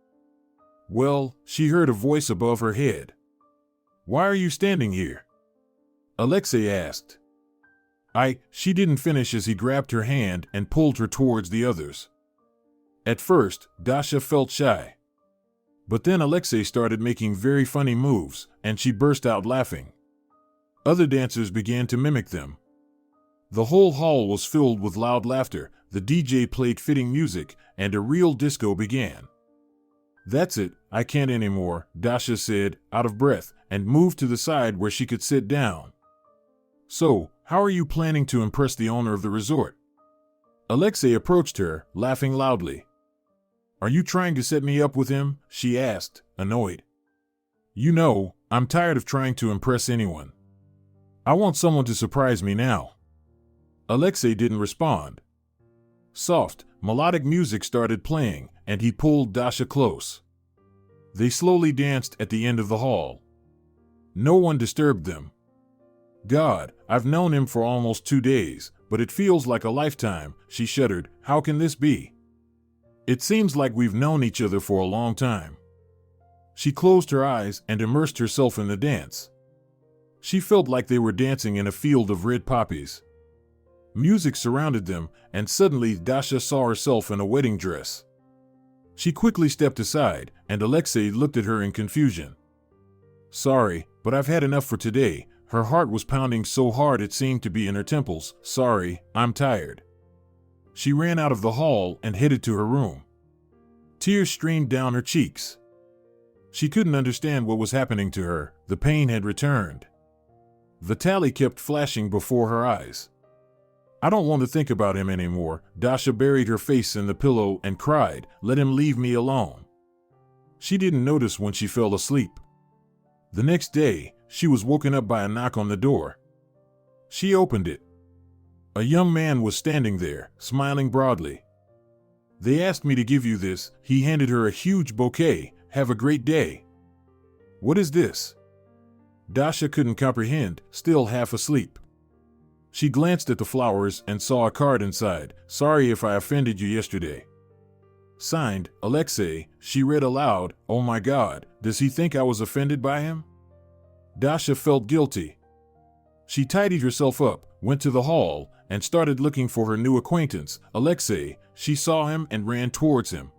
Well, she heard a voice above her head. Why are you standing here? Alexei asked. She didn't finish as he grabbed her hand and pulled her towards the others. At first, Dasha felt shy. But then Alexei started making very funny moves, and she burst out laughing. Other dancers began to mimic them. The whole hall was filled with loud laughter, the DJ played fitting music, and a real disco began. That's it, I can't anymore, Dasha said, out of breath, and moved to the side where she could sit down. So, how are you planning to impress the owner of the resort? Alexei approached her, laughing loudly. Are you trying to set me up with him? She asked, annoyed. You know, I'm tired of trying to impress anyone. I want someone to surprise me now. Alexei didn't respond. Soft, melodic music started playing, and he pulled Dasha close. They slowly danced at the end of the hall. No one disturbed them. God, I've known him for almost 2 days, but it feels like a lifetime, she shuddered. How can this be? It seems like we've known each other for a long time. She closed her eyes and immersed herself in the dance. She felt like they were dancing in a field of red poppies. Music surrounded them, and suddenly Dasha saw herself in a wedding dress. She quickly stepped aside, and Alexei looked at her in confusion. Sorry, but I've had enough for today. Her heart was pounding so hard it seemed to be in her temples. Sorry, I'm tired. She ran out of the hall and headed to her room. Tears streamed down her cheeks. She couldn't understand what was happening to her. The pain had returned. Vitalik kept flashing before her eyes. I don't want to think about him anymore. Dasha buried her face in the pillow and cried, let him leave me alone. She didn't notice when she fell asleep. The next day, she was woken up by a knock on the door. She opened it. A young man was standing there, smiling broadly. "They asked me to give you this." He handed her a huge bouquet. "Have a great day." "What is this?" Dasha couldn't comprehend, still half asleep. She glanced at the flowers and saw a card inside. "Sorry if I offended you yesterday." Signed, Alexei. She read aloud. "Oh my God, does he think I was offended by him?" Dasha felt guilty. She tidied herself up, went to the hall, and started looking for her new acquaintance, Alexei. She saw him and ran towards him.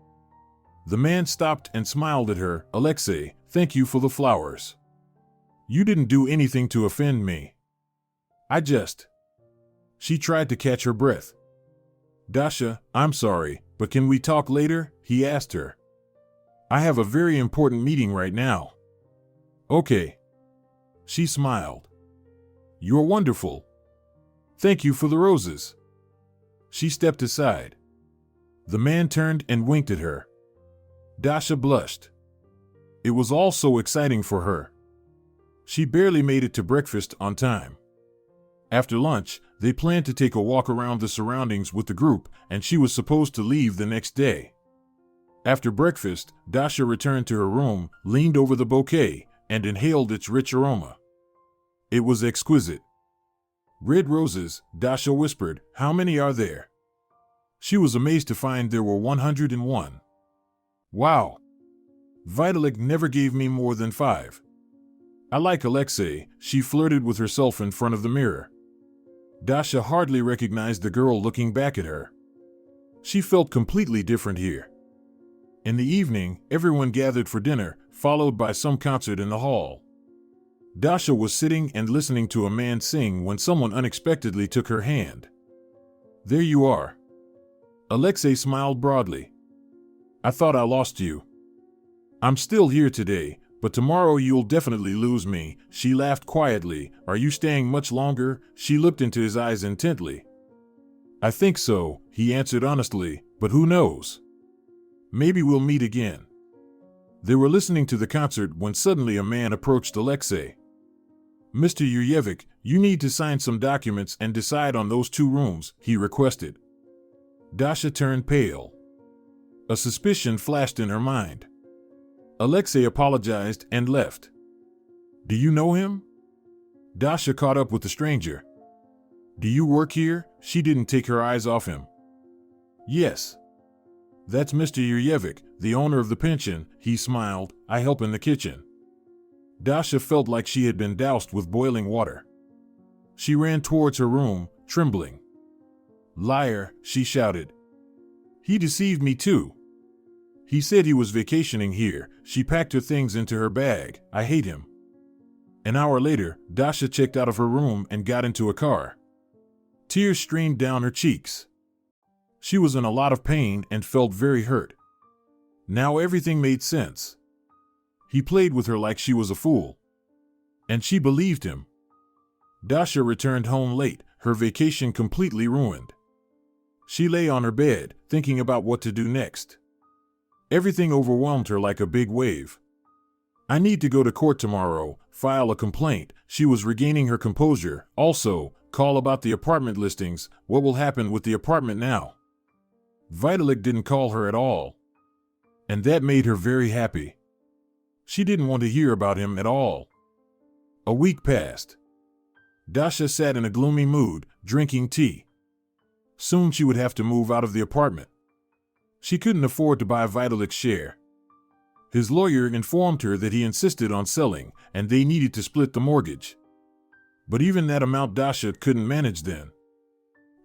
The man stopped and smiled at her. "Alexei, thank you for the flowers. You didn't do anything to offend me. I just..." She tried to catch her breath. "Dasha, I'm sorry, but can we talk later?" he asked her. "I have a very important meeting right now." "Okay." She smiled. "You're wonderful. Thank you for the roses." She stepped aside. The man turned and winked at her. Dasha blushed. It was all so exciting for her. She barely made it to breakfast on time. After lunch, they planned to take a walk around the surroundings with the group, and she was supposed to leave the next day. After breakfast, Dasha returned to her room, leaned over the bouquet, and inhaled its rich aroma. It was exquisite. "Red roses," Dasha whispered. "How many are there?" She was amazed to find there were 101. "Wow. Vitalik never gave me more than 5. I like Alexei," she flirted with herself in front of the mirror. Dasha hardly recognized the girl looking back at her. She felt completely different here. In the evening, everyone gathered for dinner, followed by some concert in the hall. Dasha was sitting and listening to a man sing when someone unexpectedly took her hand. "There you are." Alexei smiled broadly. "I thought I lost you. I'm still here today, but tomorrow you'll definitely lose me." She laughed quietly. "Are you staying much longer?" She looked into his eyes intently. "I think so," he answered honestly, "but who knows? Maybe we'll meet again." They were listening to the concert when suddenly a man approached Alexei. "Mr. Yurevich, you need to sign some documents and decide on those 2 rooms," he requested. Dasha turned pale. A suspicion flashed in her mind. Alexei apologized and left. "Do you know him?" Dasha caught up with the stranger. "Do you work here?" She didn't take her eyes off him. "Yes. That's Mr. Yurevich, the owner of the pension," he smiled. "I help in the kitchen." Dasha felt like she had been doused with boiling water. She ran towards her room, trembling. "Liar," she shouted. "He deceived me too. He said he was vacationing here." She packed her things into her bag. "I hate him." An hour later, Dasha checked out of her room and got into a car. Tears streamed down her cheeks. She was in a lot of pain and felt very hurt. Now everything made sense. He played with her like she was a fool. And she believed him. Dasha returned home late, her vacation completely ruined. She lay on her bed, thinking about what to do next. Everything overwhelmed her like a big wave. "I need to go to court tomorrow, file a complaint." She was regaining her composure. Also, call about the apartment listings. What will happen with the apartment now? Vitalik didn't call her at all. And that made her very happy. She didn't want to hear about him at all. A week passed. Dasha sat in a gloomy mood, drinking tea. Soon she would have to move out of the apartment. She couldn't afford to buy Vitalik's share. His lawyer informed her that he insisted on selling, and they needed to split the mortgage. But even that amount Dasha couldn't manage then.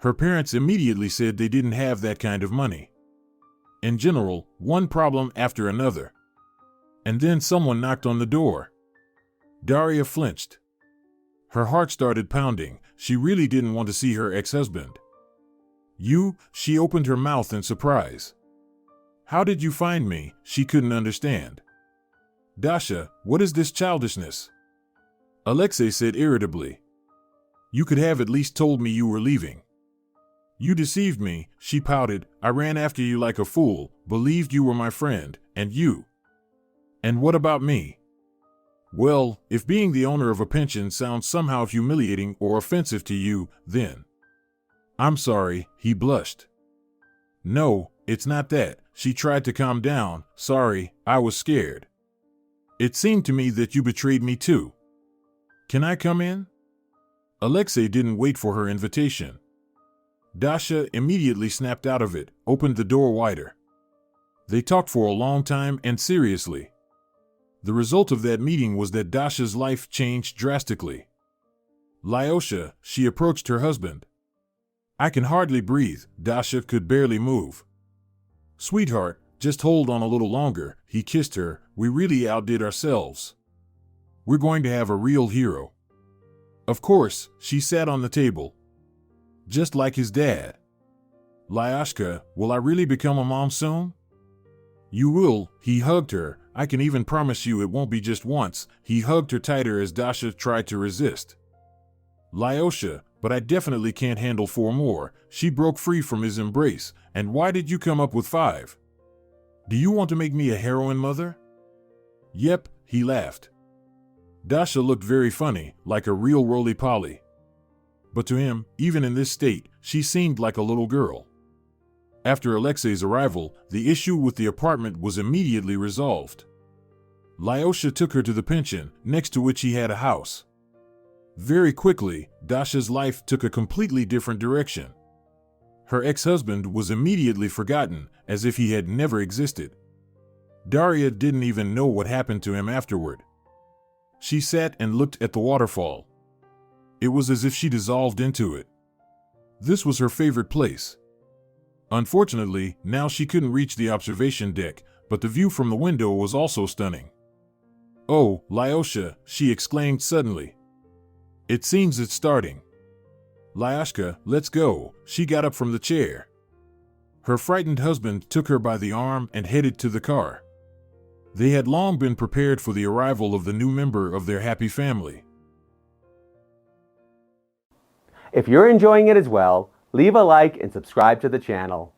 Her parents immediately said they didn't have that kind of money. In general, one problem after another. And then someone knocked on the door. Daria flinched. Her heart started pounding. She really didn't want to see her ex-husband. "You?" She opened her mouth in surprise. "How did you find me?" She couldn't understand. "Dasha, what is this childishness?" Alexei said irritably. "You could have at least told me you were leaving." "You deceived me," she pouted. "I ran after you like a fool, believed you were my friend, and you. And what about me?" Well, if being the owner of a pension sounds somehow humiliating or offensive to you, then I'm sorry, he blushed. No, it's not that. She tried to calm down. Sorry, I was scared. It seemed to me that you betrayed me too. Can I come in? Alexei didn't wait for her invitation. Dasha immediately snapped out of it, opened the door wider. They talked for a long time and seriously. The result of that meeting was that Dasha's life changed drastically. Lyosha, she approached her husband. I can hardly breathe. Dasha could barely move. Sweetheart, just hold on a little longer, he kissed her. We really outdid ourselves. We're going to have a real hero. Of course, she sat on the table. Just like his dad. Lyoshka, will I really become a mom soon? You will, he hugged her. I can even promise you it won't be just once. He hugged her tighter as Dasha tried to resist. Lyosha, but I definitely can't handle 4 more. She broke free from his embrace. And why did you come up with 5? Do you want to make me a heroine, mother? Yep, he laughed. Dasha looked very funny, like a real roly-poly. But to him, even in this state, she seemed like a little girl. After Alexei's arrival, the issue with the apartment was immediately resolved. Lyosha took her to the pension, next to which he had a house. Very quickly, Dasha's life took a completely different direction. Her ex-husband was immediately forgotten, as if he had never existed. Daria didn't even know what happened to him afterward. She sat and looked at the waterfall. It was as if she dissolved into it. This was her favorite place. Unfortunately, now she couldn't reach the observation deck, but the view from the window was also stunning. Oh, Lyosha, she exclaimed suddenly. It seems it's starting. Lyoshka, let's go. She got up from the chair. Her frightened husband took her by the arm and headed to the car. They had long been prepared for the arrival of the new member of their happy family. If you're enjoying it as well, leave a like and subscribe to the channel.